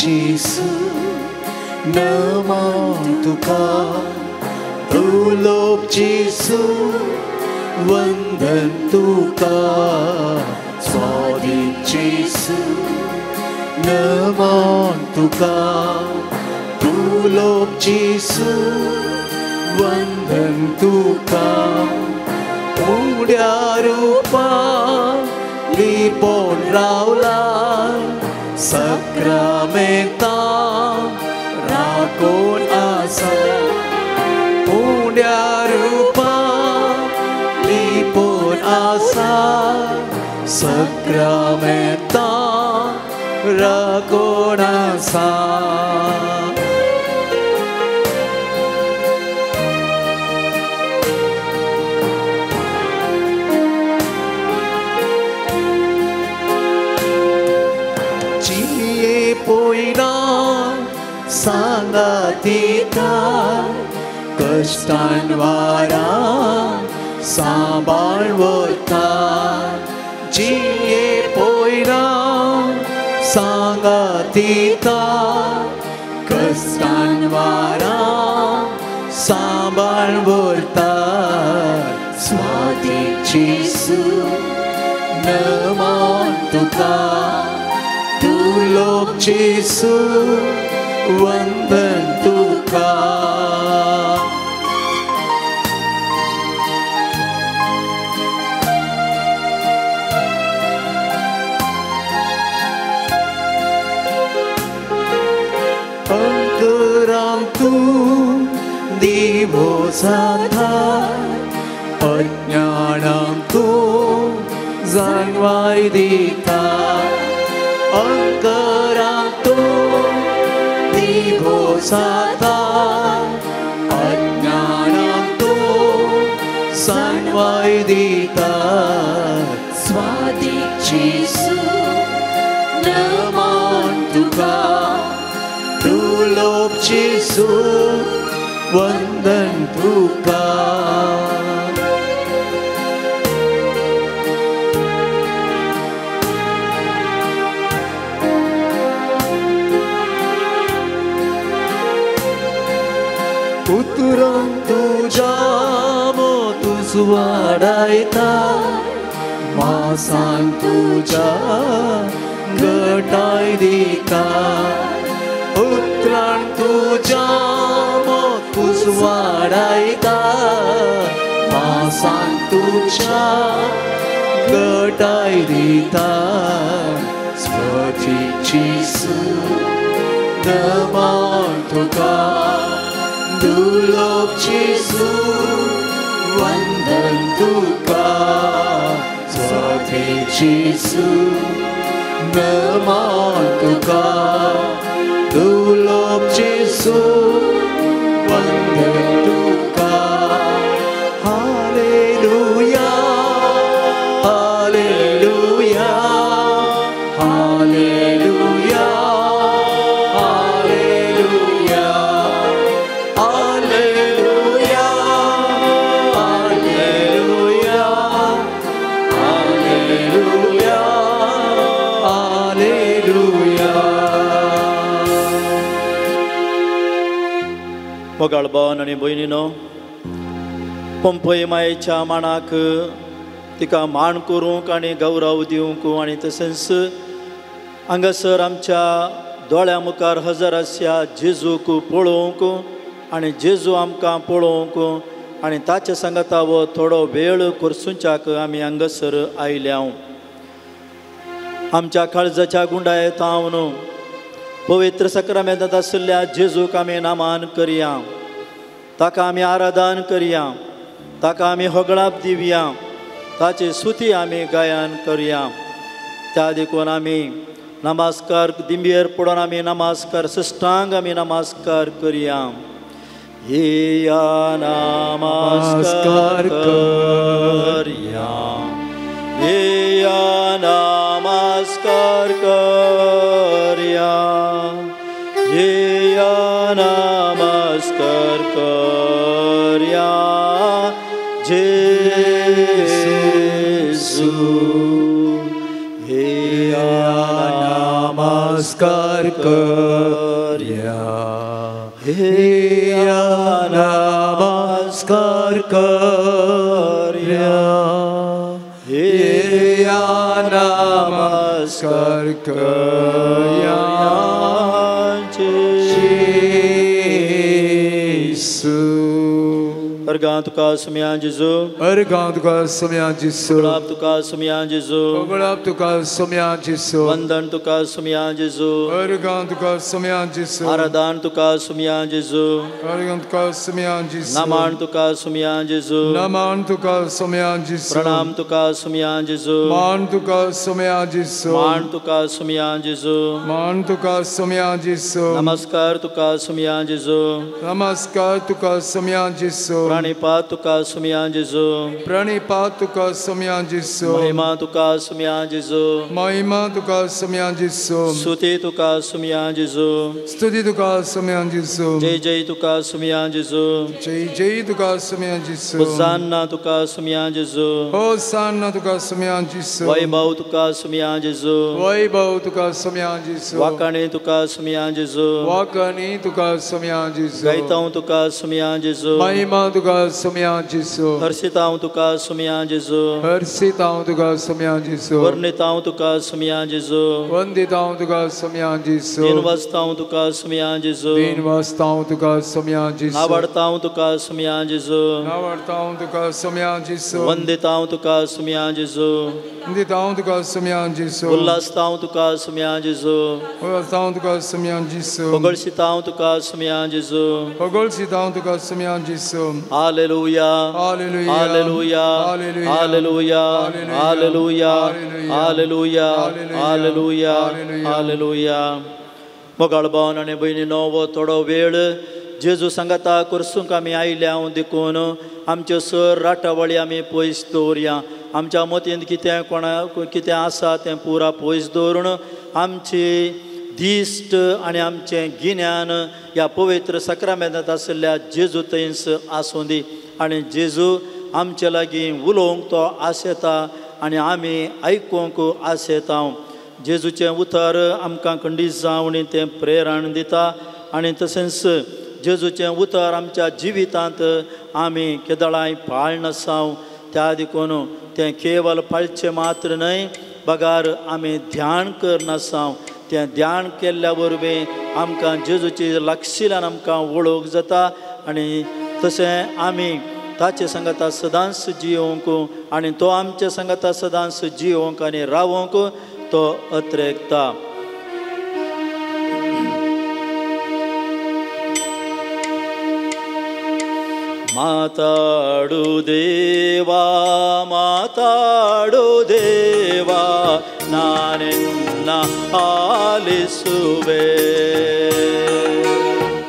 जेसू नमन तुका तुलोक जेसू वंदन तुका स्वादिक जेसू नमन तुका तुलोक जेसू वंदन तुका उड्या रूपा लिपोन रावला सक्रामेंता राखून आसा उड्या रूपा लिपोन आसा सक्रामेंता राखून आसा पोयना सांगातीता कष्टान वारा सांबाळ वता जिये पोयना सांगातीता कष्टान वारा सांबाळ वता स्वादिक जेसू नमन तुका तुलोक जेसू वंदन तुका अंतराम तू दिवो जाता अज्ञानाम तू जाणवाय दिता अंतराम तू दिवो जाता अज्ञानाम तू जाणवाय दिता स्वादिक जेसू नमन तुका तुलोक जेसू वंदन तुका उतरून तुझ्या मोतूच वाडायता मासान तुझ्या घटाय दिता उतरण तुझ्या मोतूच वाडायता मासान तुझ्या घटाय दिता स्वादिक जेसू नमन तुका तुलोक जेसू वंदन तुका स्वादिक जेसू नमन तुका तुलोक जेसू वंदन तुका हालेलुया हालेलुया हालेलुया मोगाळ भावान आनी भयणीनो पंपय मायेच्या मांडाक तिका मान करूंक आनी गौरव दिवंक आनी तशेंच हांगासर आमच्या दोळ्या मुखार हजर आसा जेजूक पळोवंक आनी जेजू आमकां पळोवंक आनी ताचे सांगाता वो थोडो वेळ करसूंच्याक आमी हांगासर आयल्या आमच्या काळजाच्या गुंडायेंत हांव पवित्र सक्रामेंतांत आशिल्ल्या जेजूक आमी नामान करया ताका आमी आराधन करया ताका आमी होगळाप दिवया ताची स्तुती आमी गायन करया त्या देखून आमी नमस्कार दिंबेर पडून आमी नमस्कार सश्टांग आमी नमस्कार करया येया नमस्कार करया येया नमस्कार करया येया नमस्कार करया जेसू येया नमस्कार कर हेया नमस्कार कर्या हेया नमस्कार कर्या Argan tuka sumyan Jesu. Argan tuka sumyan Jesu. Oglap tuka sumyan Jesu. Oglap tuka sumyan Jesu. Vandan tuka sumyan Jesu. Argan tuka sumyan Jesu. Aradan tuka sumyan Jesu. Argan tuka sumyan Jesu. Naman tuka sumyan Jesu. Naman tuka sumyan Jesu. Pranam tuka sumyan Jesu. Man tuka sumyan Jesu. Man tuka sumyan Jesu. Man tuka sumyan Jesu. Namaskar tuka sumyan Jesu. Namaskar tuka sumyan Jesu. Pranipat tuka sumyan Jesu. Pranipat tuka sumyan Jesu. Mahima tuka sumyan Jesu. Mahima tuka sumyan Jesu. Stuti tuka sumyan Jesu. Stuti tuka sumyan Jesu. Jai Jai tuka sumyan Jesu. Jai Jai tuka sumyan Jesu. Hosanna tuka sumyan Jesu. Hosanna tuka sumyan Jesu. Vaibhav tuka sumyan Jesu. Vaibhav tuka sumyan Jesu. Vakani tuka sumyan Jesu. Vakani tuka sumyan Jesu. Gaitão tuka sumyan Jesu. Mahima tuka sumyan Jesu. Harsitão tuka sumyan Jesu. Harsitão tuka sumyan Jesu. Varnitão tuka sumyan Jesu. Vanditão tuka sumyan Jesu. Dinvastão tuka sumyan Jesu. Dinvastão tuka sumyan Jesu. Navartão tuka sumyan Jesu. Navartão tuka sumyan Jesu. Vanditão tuka sumyan Jesu. Vanditão tuka sumyan Jesu. Ullastão tuka sumyan Jesu. Ullastão tuka sumyan Jesu. Pogolsitão tuka sumyan Jesu. Pogolsitão tuka sumyan Jesu. Hallelujah. Hallelujah. Hallelujah. Hallelujah. Hallelujah. Hallelujah. Hallelujah. Hallelujah. मोगाळ भावन आनी भयणीनो वो थोडो वेळ जेजू सांगाता करसूंक आमी आयल्या हांव देखून आमच्यो सर राटावळी आमी पयस दवरया आमच्या मतींत कितें कितें आसा तें पुरा पयस दवरून आमची दिश्ट आनी आमचें गिन्यान ह्या पवित्र सक्रामेंतांत आशिल्ल्या जेजू थंयच आसूं दी आनी जेजू आमचे लागीं उलोवंक तो आसेता आनी आमी आयकूंक आसेता जेजूचें उतर आमकां खंडीत जावन तें प्रेरण दिता आनी तशेंच जेजूचें उतर आमच्या जिवितांत आमी केदळांय पाळन आसाव त्या देखून तें केवल पाळचें मात्र न्हय बगार आमी ध्यान करन आसाव तें ध्यान केल्ल्या वरवीं आमकां जेजूची लागशिल्ल्यान आमकां वळोवंक जाता आनी तशें आमी ताचे सांगाता सदांच जियोंक आनी तो आमच्या सांगाता सदांच जियोंक आनी रावोंक तो अत्रेकता ಮಾತಾಡು ದೇವಾ ಮಾತಾಡು ದೇವಾ ನಾನೆನ್ನ ಆಲಿಸುವೆ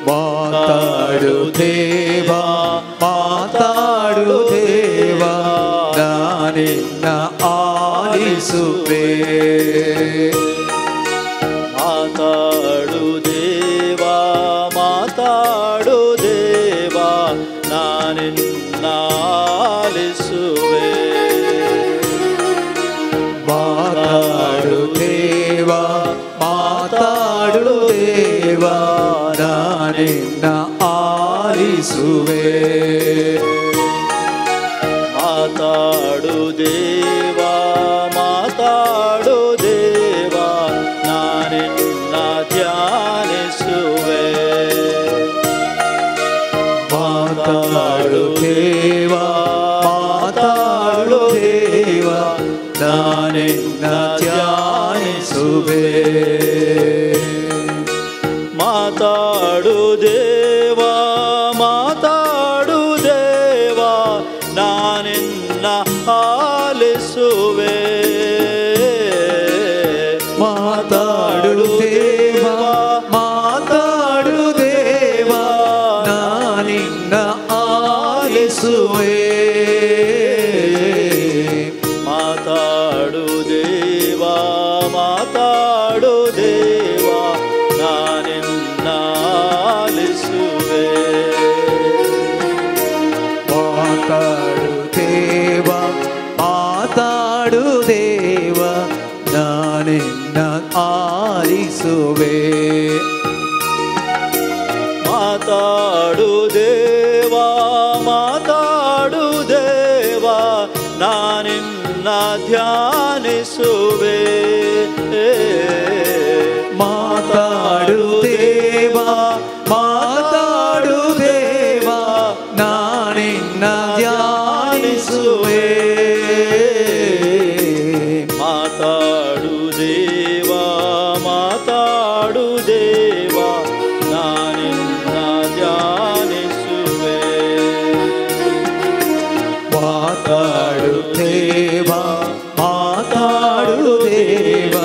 ಮಾತಾಡು ದೇವಾ ಮಾತಾಡು ದೇವಾ ನಾನೆನ್ನ ಆಲಿಸುವೆ ಮಾತಾಡು ದೇವಾ ಮಾತಾಡು ದೇವಾ ನಾನೆನ್ನ ಆಲಿಸುವೆ ಮಾತಾಡು ದೇವಾ ಮಾತಾಡು ದೇವಾ ನಾನೆನ್ನ ಆಲಿಸುವೆ ಮಾತಾಡು ದೇವಾ ಮಾತಾಡು ದೇವಾ ನಾನೆನ್ನ ಧ್ಯಾನಿಸುವೆ ಮಾತಾಡು ದೇವಾ ಮಾತಾಡು ದೇವಾ ನಾನೆನ್ನ ಧ್ಯಾನಿಸುವೆ ಮಾತಾಡು ದೇವಾ ಮಾತಾಡು ದೇವಾ ನಾನೆನ್ನ ಆಲಿಸುವೆ ಮಾತಾಡು ದೇವಾ ಮಾತಾಡು ದೇವಾ ನಾನಿನ್ನ ಆಲಿಸುವೆ ಮಾತಾಡು ದೇವಾ ಮಾತಾಡು ದೇವಾ ನಾನೆನ್ನ ಆಲಿಸುವೆ ಮಾತಾಡು ದೇವಾ ಮಾತಾಡು ದೇವಾ ನಾನಿನ್ನ ಆಲಿಸುವೆ ಮಾತಾಡು ದೇವ ನಾನಿನ್ನ ಧ್ಯಾನಿಸುವೆ ಮಾತಾಡು ದೇವ ಮಾತಾಡು ದೇವ ನಾನಿನ್ನ ಧ್ಯಾನಿಸುವೆ ಮಾತಾಡು ದೇವ ಮಾತಾಡು ದೇವ ನಾನಿನ್ನ ಧ್ಯಾನಿಸುವೆ ಮಾತಾಡು ದೇವ ಮಾತಾಡು ದೇವ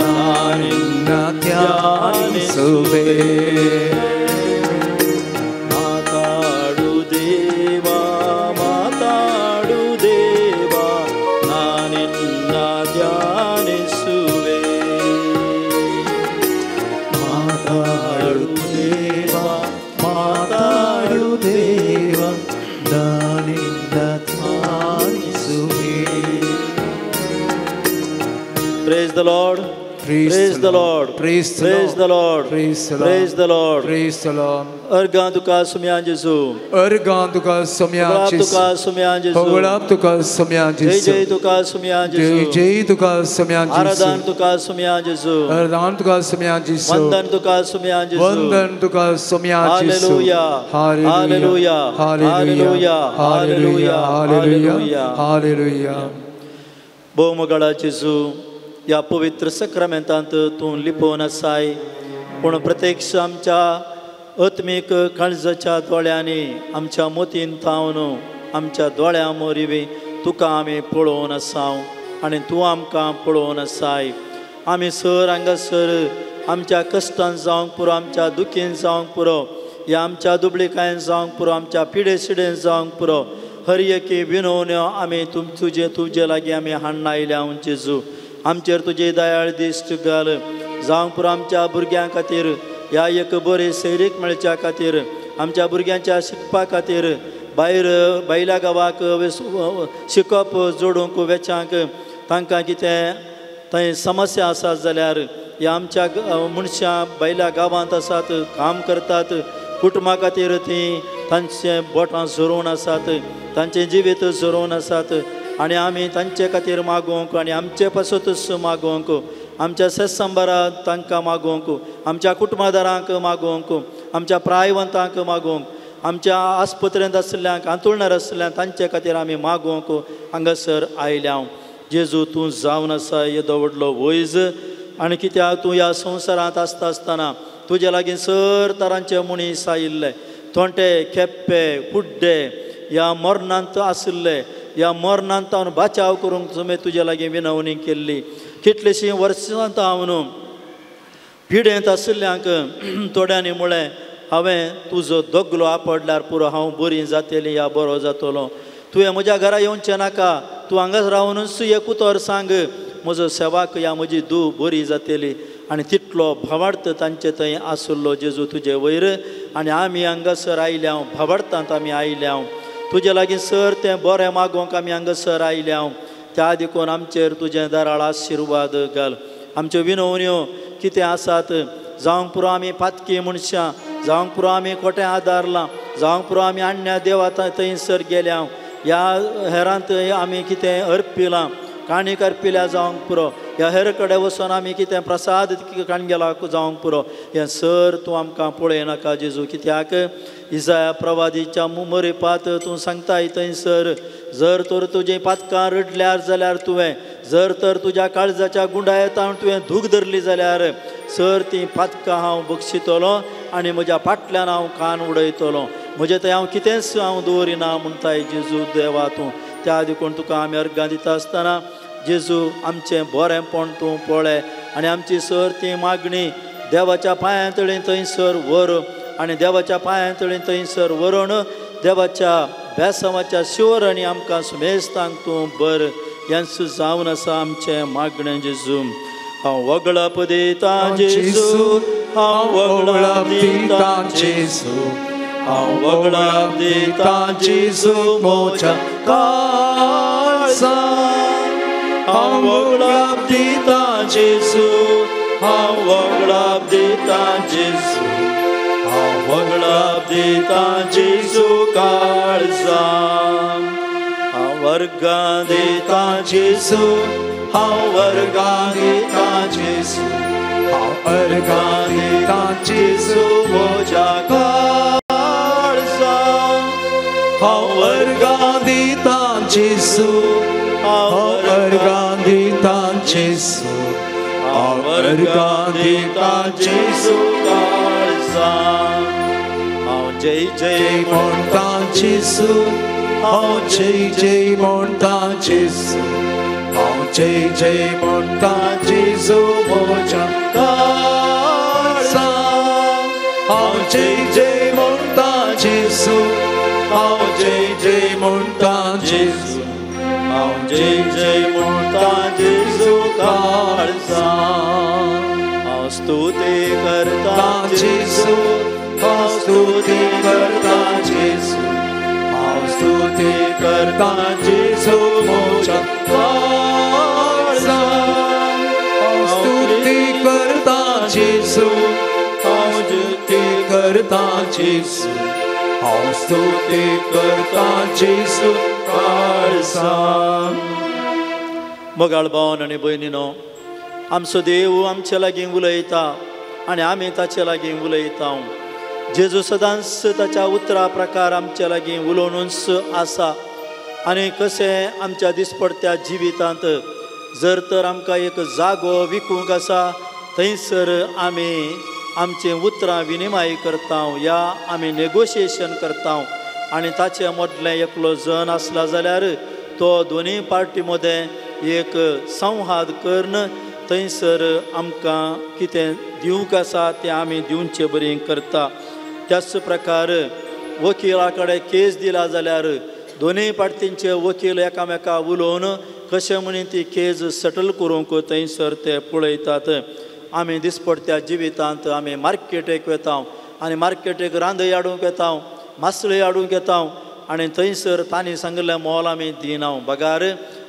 ನಾನಿನ್ನ ಧ್ಯಾನಿಸುವೆ ಮಾತಾಡು ದೇವ ಮಾತಾಡು ದೇವ ನಾನಿನ್ನ ಧ್ಯಾನಿಸುವೆ ಮಾತಾಡು ದೇವ ಮಾತಾಡು ದೇವ ನಾನಿನ್ನ ಧ್ಯಾನಿಸುವೆ Praise the Lord. Praise the Lord. Praise the Praise the Lord. Praise the Lord. Praise the Lord. Praise the Lord. Ergan tuka sumyan Jesu. Ergan tuka sumyan Hoglap Jesu. tuka sumyan Jesu. Hoglap tuka sumyan Jai Jesu. jai tuka sumyan Jai Jesu. jai tuka sumyan Jesu. Aradan tuka sumyan Jesu. Aradan tuka sumyan Jesu. Vandan tuka sumyan Jesu. Vandan tuka sumyan Jesu. Hallelujah. Hallelujah. Hallelujah. Hallelujah. Hallelujah. Hallelujah. बहुमगळा जेजू या पवित्र सक्रमेंतांत तूं लिपोवन आसाय पूण प्रत्यक्ष आमच्या आत्मीक काळजाच्या दोळ्यांनी आमच्या मोतीन थावन आमच्या दोळ्यां मोरिवी तुका आमी पळोवन आसाव आनी तूं आमकां पळोवन आसाय आमी सर हांगासर आमच्या कश्टांत जावंक पुरो आमच्या दुखीन जावंक पुरो या आमच्या दुबळीकायेन जावंक पुरो आमच्या पिडे सिडेन जावंक पुरो हर एकी विनवण्यो आमी तुजे लागीं आमी हाडून आयल्या जेजू आमचेर तुजे दयाळ दिश्ट घाल जावंक पुरो आमच्या भुरग्यां खातीर ह्या एक बरे सैरीक मेळच्या खातीर आमच्या भुरग्यांच्या शिकपा खातीर भायर भायल्या गांवाक शिकप जोडूंक वेचांक तांकां कितें थंय समस्या आसात जाल्यार ह्या आमच्या मनशां भायल्या गांवांत आसात काम करतात कुटुंबा खातीर तीं तांचे बोटां झरोवन आसात तांचें जिवीत झरोवन आसात आनी आमी तांचे खातीर मागोवंक आनी आमचे पासतूच मागोवंक आमच्या सेसंबरांत तांकां मागोवंक आमच्या कुटुंबादारांक मागोवंक आमच्या प्रायवंतांक मागोवंक आमच्या आस्पत्रेंत आसल्यांक आंतुळणार आसल्यांक तांचे खातीर आमी मागोवंक हांगासर आयल्या जेजू तूं जावन आसा येदो व्हडलो वैज आनी कित्याक तूं ह्या संवसारांत आसता आसतना तुजे लागीं सर तरांचे मनीस आयिल्ले थोंटे केप्पे कुड्डे ह्या मरणांत आशिल्ले ह्या मरणांत हांव बाचाव करूंक तुमी तुजे लागीं विनवणी केल्ली कितलींशीं वर्सांत हांव न्हू पिडेंत आशिल्ल्यांक थोड्यांनी म्हळें हांवें तुजो दोगलो आपडल्यार पुरो हांव बरी जातली या बरो जातलो तुवें म्हज्या घरा येवचें नाका तूं हांगाच रावनूच एक उतर सांग म्हजो सेवाक या म्हजी धूव बरी जातली आनी तितलो भावार्थ तांचे थंय आसुल्लो जेजू तुजे वयर आनी आमी हांगासर आयल्या भावार्थांत आमी आयल्या तुजे लागीं सर तें बरें मागोवंक आमी हांगासर आयल्या त्या देखून आमचेर तुजें दाराळ आशिर्वाद घाल आमच्यो विनवण्यो कितें आसात जावंक पुरो आमी पातकी मनशां जावंक पुरो आमी खोटें आदारलां जावंक पुरो आमी आणण्या देवा थंयसर गेल्या ह्या हेरांत आमी कितें अर्पिलां काणीक अर्पिल्या जावंक पुरो ह्या हेर कडेन वचून आमी कितें प्रसाद काणगेला जावंक पुरो हें सर तूं आमकां पळयनाका जेजू कित्याक इसाया प्रवादीच्या मुमरिपात तूं सांगताय थंयसर जर तर तुजें पातकां रडल्यार जाल्यार तुवें जर तर तुज्या काळजाच्या गुंडायेतान तुवें दूख धरली जाल्यार सर तीं पातकां हांव बक्षितलो आनी म्हज्या फाटल्यान हांव कान उडयतलो म्हजें थंय हांव कितेंच हांव दवरिना म्हणटाय जेजू देवा तूं त्या देखून तुका आमी अर्गां दिता आसतना जेजू आमचें बरेंपण तूं पळय आनी आमची सर ती मागणी देवाच्या पांयां तळी थंयसर व्हर आनी देवाच्या पांयां तळी थंयसर व्हरून देवाच्या बेसवाच्या शिवरांनी आमकां सुमेस्तांक तूं बर हेंच जावन आसा आमचें मागणें जेजू हांव वगळप दिता जेजू हांव वगळप दिता जेजू हांव वगळप दिता जेजू म्हज्या काळजांत हांव वगळप दिता जेजू हांव वगळप दिता जेजू हांव वगळप जप दिता जेजू काळजा हांव वर्गां दिता जेजू हांव वर्गां दिता जेजू हांव वर्गां दिता जेजू म्हज्या काळजा हांव वर्गां दिता जेजू हांव वर्गां दिता जेजू हांव वर्गां दिता जेजू काळजा हांव जय जय म्हणटा जेजू हांव जय जय म्हणटा जेजू हांव जय जय म्हणटा जेजू म्हज्या काळजा हांव जय जय म्हणटा जेजू हांव जय जय म्हणटा जेजू हांव जय जय म्हणटा जेजू काळजा हांव स्तुती करता जेजू हांव स्तुती करता जेजू हांव स्तुती करता जेजू म्हज्या काळजा हांव स्तुती करता जेजू हांव स्तुती करता जेजू हांव स्तुती करता जेजू काळजा. मोगाळ भावन आनी भयणीनो, आमचो देव आमचे लागीं उलयता आनी आमी ताचे लागीं उलयता. जेजू सदांच ताच्या उतरा प्रकार आमचे लागीं उलोवनूच आसा. आनी कशें आमच्या दिसपडत्या जिवितांत जर तर आमकां एक जागो विकूंक आसा, थंयसर आमी आमचें उतरां विनिमय करता या आमी नेगोशिएशन करता. आनी ताचे मदलें एकलो जण आसला जाल्यार तो दोनी पार्टी मदें एक संवाद करून थंयसर आमकां कितें दिवंक आसा तें आमी दिवचें बरी करता. त्याच प्रकार वकिला कडेन केस दिला जाल्यार दोनूय पार्टींचे वकील एकामेकाक उलोवन कशें म्हणून ती केस सेटल करूंक थंयसर ते पळयतात. आमी दिसपडत्या जिवितांत आमी मार्केटेक वता आनी मार्केटेक रांदय हाडूंक येता, मासळी हाडूंक येता आनी थंयसर तांणी सांगिल्लें मोल आमी दिना. बगार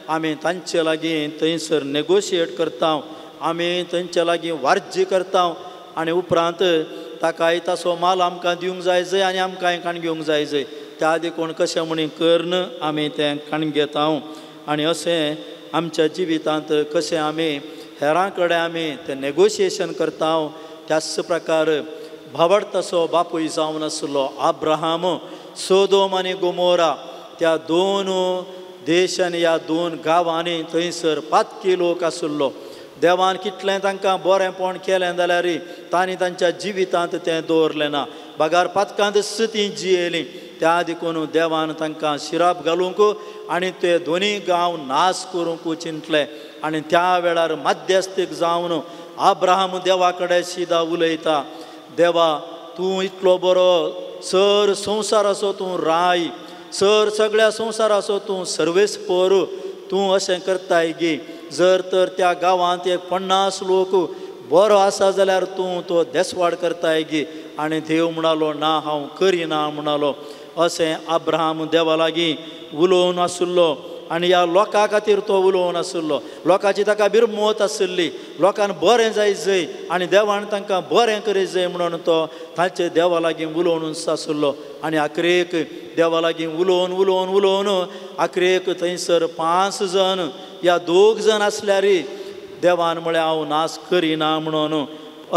आमी तांचे लागीं थंयसर नेगोशिएट करता, आमी थंयचे लागीं वार्जी करता आनी उपरांत ताकाय ताचो माल आमकां दिवंक जाय जंय आनी आमकांय काण घेवंक जाय जंय त्या आदी कोण कशें म्हणून करन आमी तें काण घेता. आनी अशें आमच्या जिवितांत कशें आमी हेरां कडेन आमी तें नेगोशिएशन करता. त्याच प्रकार भावड तसो बापूय जावन आसलो अब्राहम सोदोम आनी गोमोरा त्या दोन देशांनी ह्या दोन गांवांनी थंयसर 5 लोक आसलो. देवान कितलें तांकां बरेंपण केलें जाल्यार तांणी तांच्या जिवितांत तें दवरलें ना. बगार 5 तीं जियेलीं त्या देखून देवान तांकां शिराप घालूंक आनी ते दोनी गांव नाश करूंक चिंतले. आनी त्या वेळार मध्यस्थीक जावन अब्राहम देवा कडेन सिदा उलयता, देवा तूं इतलो बरो सर संवसाराचो तूं राय, सर सगळ्या संवसाराचो तूं सर्वेस्पर, तूं अशें करताय गी. जर तर त्या गांवांत एक 50 लोक बरो आसा जाल्यार तूं तो देसवाड करताय गी. आनी देव म्हणलो ना हांव करिना म्हणलो. अशें अब्राहम देवा लागीं उलोवन आसलो आनी ह्या लोकां खातीर तो उलोवन आसलो. लोकांची ताका बिरमत आसली, लोकांक बरें जाय जंय आनी देवान तांकां बरें करी जंय म्हणून तो तांचे देवा लागीं उलोवनूच आसलो. आनी आखरेक देवा लागीं उलोवन उलोवन उलोवन आखरेक थंयसर 5 जण या 2 जण आसल्यार देवान म्हळें हांव नाश करिना म्हणून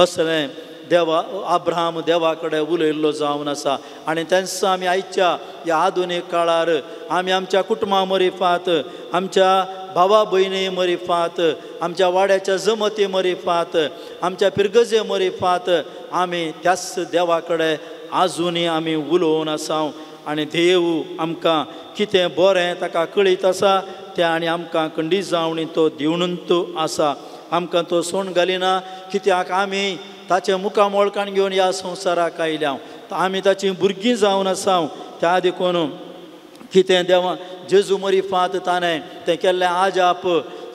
असलें देवा अब्राहम देवा कडेन उलयल्लो जावन आसा. आनी तेन्ना आमी आयच्या ह्या आधुनीक काळार आमी आमच्या कुटुंबां मरिफात, आमच्या भावा भयणी मरिफात, आमच्या वाड्याच्या जमती मरिफात, आमच्या पिरगजे मरिफात आमी त्याच देवा कडेन आजुनी आमी उलोवन आसा. आनी देव आमकां कितें बरें ताका कळीत आसा तें आनी आमकां खंडी जावणी तो दिवनूच आसा. आमकां तो सोण घालिना, कित्याक आमी ताचे मुखामोळकान घेवन ह्या संवसाराक आयल्या. आमी ताची भुरगीं जावन आसा. त्या देखून कितें देवा जेजू मरिफात ताणें तें केल्लें आजाप,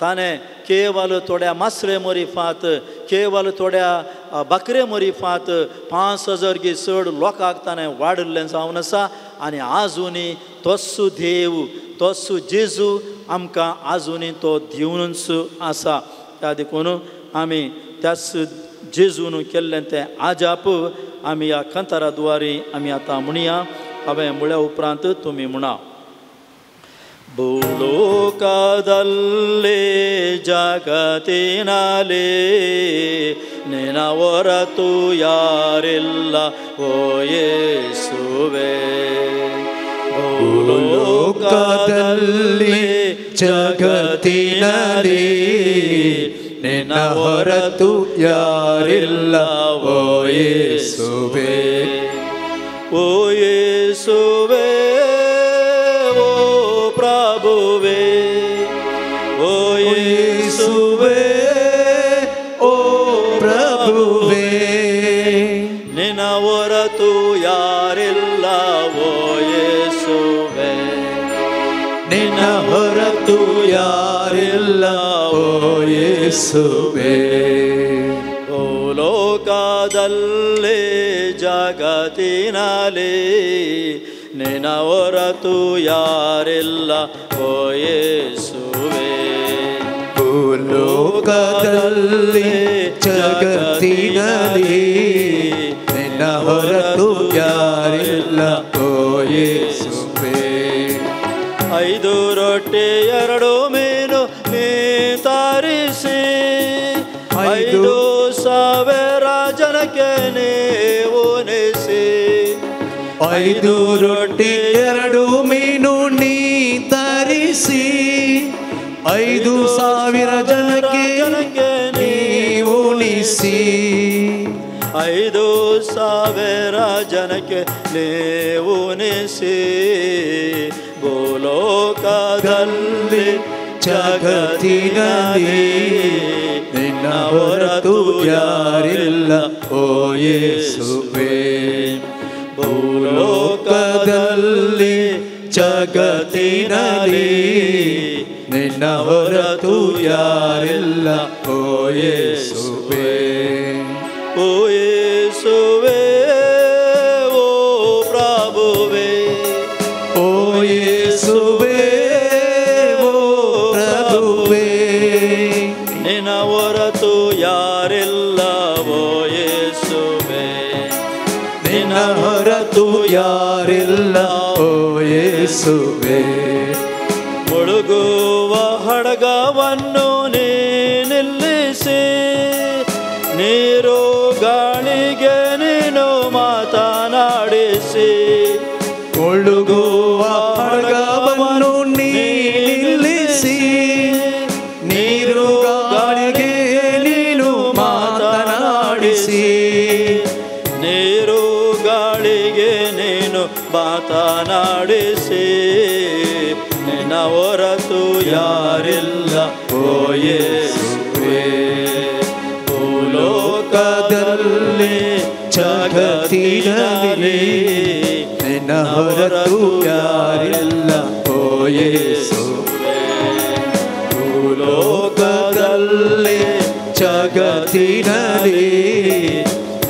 ताणें केवल थोड्या मासळे मरिफात, केवल थोड्या बकरे मरिफात 5000 गी चड लोकांक ताणें वाडल्लें जावन आसा. आनी आजुनी तोच देव, तोच जेजू आमकां आजुनी तो दिवनूच आसा. त्या देखून आमी त्याच जेजून केल्लें तें आजाप आम्ही या खंताराद्वारे आम्ही आता म्हणूया. हांवें म्हळ्या उपरांत तुमी म्हणा. ಭೂಲೋಕದಲ್ಲಿ ಜಗತ್ತಿನಲ್ಲಿ ನಿನ್ನ ಹೊರತು ಯಾರಿಲ್ಲ ಓ ಯೇಸುವೇ. ಭೂಲೋಕದಲ್ಲಿ ಜಗತ್ತಿನಲ್ಲಿ ನಿನ್ನ ಹೊರತು ಯಾರಿಲ್ಲ ಓ ಯೇಸುವೇ. ಓ ಯೇಸುವೇ, ಓ ಪ್ರಭುವೇ, ಓ ಯೇಸುವೇ, ಓ ಪ್ರಭುವೇ, ನಿನ್ನ ಹೊರತು ಯಾರಿಲ್ಲ ಓ ಯೇಸುವೇ. ನಿನ್ನ ಹೊರತು ಯಾರಿಲ್ಲ ಓ ಯೇಸುವೇ. ಲೋಕದಲ್ಲಿ ಜಗತ್ತಿನಲ್ಲಿ ನಿನ್ನ ಹೊರತು ಯಾರಿಲ್ಲ ಓ ಯೇಸುವೇ. ಭೂಲೋಕದಲ್ಲಿ ಜಗತ್ತಿನಲ್ಲಿ ನಿನ್ನ ಹೊರತು ಯಾರಿಲ್ಲ ಓ ಯೇಸುವೇ. 5 ರೊಟ್ಟಿ 2 ಮೀನು ನೀ ತರಿಸಿ 5,000 ಜನಕ್ಕೆ ನೀವು ಉಣಿಸಿ. 5 ರೊಟ್ಟಿ 2 ಮೀನು ನೀ ತರಿಸಿ 5,000 ಜನಕ್ಕೆ ನೀವು ಉಣಿಸಿ. 5,000 ಜನಕ್ಕೆ ನೀವು ಉಣಿಸಿ. ಭೂಲೋಕದಲ್ಲಿ ಜಗತ್ತಿನಲ್ಲಿ ನಿನ್ನ ಹೊರತು ಯಾರಿಲ್ಲ ಓ ಯೇಸುವೇ. ಭೂಲೋಕದಲ್ಲಿ ಜಗತ್ತಿನಲ್ಲಿ ನಿನ್ನ ಹೊರತು ಯಾರಿಲ್ಲ ಓ ಯೇಸುವೇ. ಓ ಯೇಸುವೇ, ಓ ಪ್ರಭುವೇ, ಓ ಯೇಸುವೇ, ಓ ಪ್ರಭುವೇ, ನಿನ್ನ ಹೊರತು ಯಾರಿಲ್ಲ ಓ ಯೇಸುವೇ. ನಿನ್ನ ಹೊರತು ಯಾರಿಲ್ಲ ಓ ಯೇಸುವೇ. ಮುಳುಗುವ ಹಡಗವನ್ನು ನೀ ನಿಲ್ಲಿಸಿ ನೀರು ಗಾಳಿಗೆ ನೀನು ಮಾತನಾಡಿಸಿ. ಮುಳುಗುವ ಹಡಗವನ್ನು ನೀ ನಿಲ್ಲಿಸಿ ನೀರು ಗಾಳಿಗೆ ನೀನು ಮಾತನಾಡಿಸಿ. ನೀರು ಗಾಳಿಗೆ ನೀನು ಮಾತನಾಡಿಸಿ. ನಿನ್ನ ಹೊರತು ಯಾರಿಲ್ಲ ಓ ಯೇಸುವೇ. ಭೂಲೋಕದಲ್ಲಿ ಜಗತ್ತಿನಲ್ಲಿ ನಿನ್ನ ಹೊರತು ಯಾರಿಲ್ಲ ಓ ಯೇಸುವೇ. ಭೂಲೋಕದಲ್ಲಿ ಜಗತ್ತಿನಲ್ಲಿ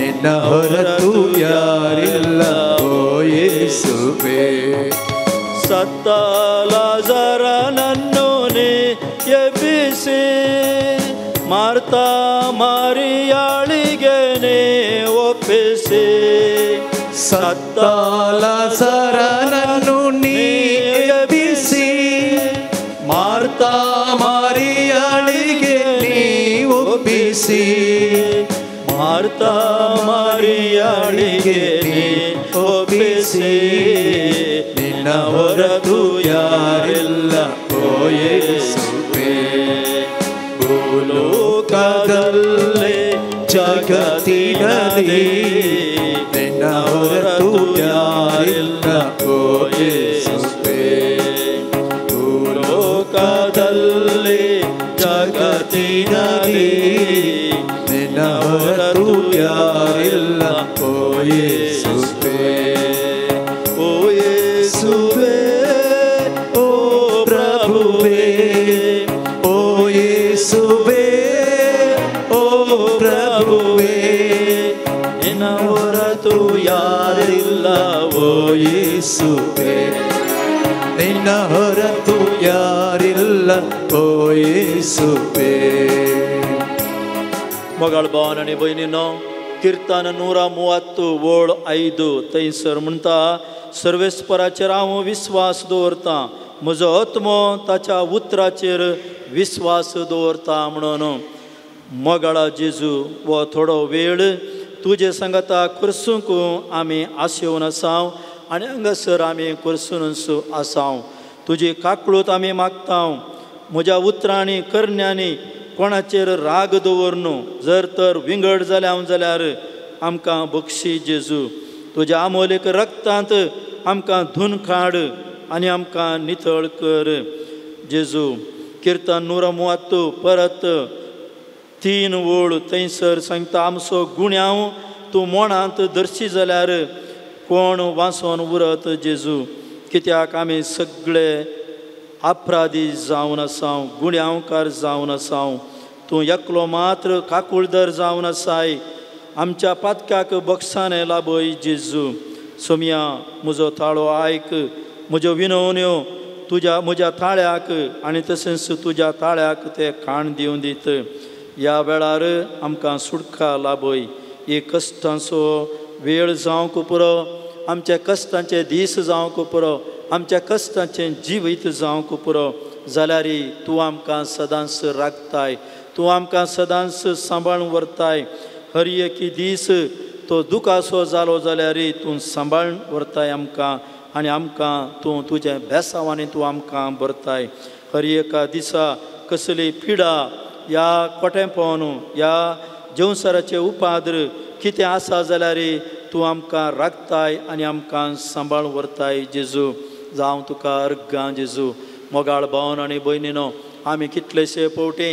ನಿನ್ನ ಹೊರತು ಯಾರಿಲ್ಲ ಓ ಯೇಸುವೇ. ಸತ್ತ ಲಾಜರನನ್ನು ನೀ ಎಬ್ಬಿಸಿ ಮಾರ್ತ ಮಾರಿಯಾಳಿಗೆ ನೀ ಒಪ್ಪಿಸಿ. ಸತ್ತ ಲಾಜರನನ್ನು ನೀ ಎಬ್ಬಿಸಿ ಮಾರ್ತ ಮಾರಿಯಾಳಿಗೆ ನೀ ಒಪ್ಪಿಸಿ. ಮಾರ್ತ ಮಾರಿಯಾಳಿಗೆ ನೀ ಒಪ್ಪಿಸಿ. ನಿನ್ನ ಹೊರತು ಯಾರಿಲ್ಲ ಓ ಯೇಸುವೇ. ಭೂಲೋಕದಲ್ಲಿ ಜಗತ್ತಿನಲ್ಲಿ ನಿನ್ನ ಹೊರತು ಯಾರಿಲ್ಲ ಓ ಯೇಸುವೇ. ಭೂಲೋಕದಲ್ಲಿ ಜಗತ್ತಿನಲ್ಲಿ ನಿನ್ನ ಹೊರತು ಯಾರಿಲ್ಲ ಓ ಯೇಸುವೇ. ಓ ಯೇಸುವೇ, ಓ ಪ್ರಭುವೇ, ಓ ಯೇಸುವೇ, ಓ ಪ್ರಭುವೇ, ನಿನ್ನ ಹೊರತು ಯಾರಿಲ್ಲ ಓ ಯೇಸುವೇ. ನಿನ್ನ ಹೊರತು ಯಾರಿಲ್ಲ ಓ ಯೇಸುವೇ. मगाळ भावान आणि बहिणींनो, कीर्तन 130 ओळ 5 थंयसर म्हणटा सर्वेस्पराचेर हांव विस्वास दवरता म्हजो आत्मो ताच्या उतराचेर विस्वास दवरता म्हणून मोगाळा जेजू वो थोडो वेळ तुजे संगता करसूंक आमी आशेवन आसाव आनी हांगासर आमी करसूनच आसाव तुजी काकळूत आमी मागता म्हज्या उतरांनी करण्यांनी कोणाचेर राग दवर न्हू जर तर विंगड जाल्यार आमकां बक्षी जेजू तुज्या आमोलेक रक्तांत आमकां धुन काड आनी आमकां नितळ कर जेजू कीर्तन 130 परत 3 ओळ थंयसर सांगता आमचो गुण्याव तूं मोणांत धरशी जाल्यार कोण वाचोन उरत जेजू कित्याक आमी सगळे अपराधी जावन आसाव गुण्यावकार जावन आसाव तूं एकलो मात्र काकुळदर जावन आसाय आमच्या पातकाक बक्षाने लाबय जेजू सोम्या म्हजो ताळो आयक म्हज्यो विनवण्यो म्हज्या ताळ्याक आनी तशेंच तुज्या ताळ्याक ते खाण दिवन दीत ह्या वेळार आमकां सुडका लाबय एक कश्टांचो वेळ जावंक पुरो आमच्या कश्टांचे दीस जावंक पुरो आमच्या कश्टांचें जिवीत जावंक पुरो जाल्यार तूं आमकां सदांच राखताय तूं आमकां सदांच सांबाळून व्हरताय हर एक दीस तो दुखाचो जालो जाल्यार तूं सांबाळून व्हरताय आमकां आनी आमकां तूं तुज्या भेसांवांनी तूं आमकां भरताय हर एका दिसा कसली पिडा ह्या कोटेंपण ह्या जेवसराचे उपाद्र कितें आसा जाल्यार तूं आमकां राखताय आनी आमकां सांबाळून व्हरताय जेजू जावं तुका अर्गां जेजू मोगाळ भावन आनी भयणीनो आमी कितलेशे फावटी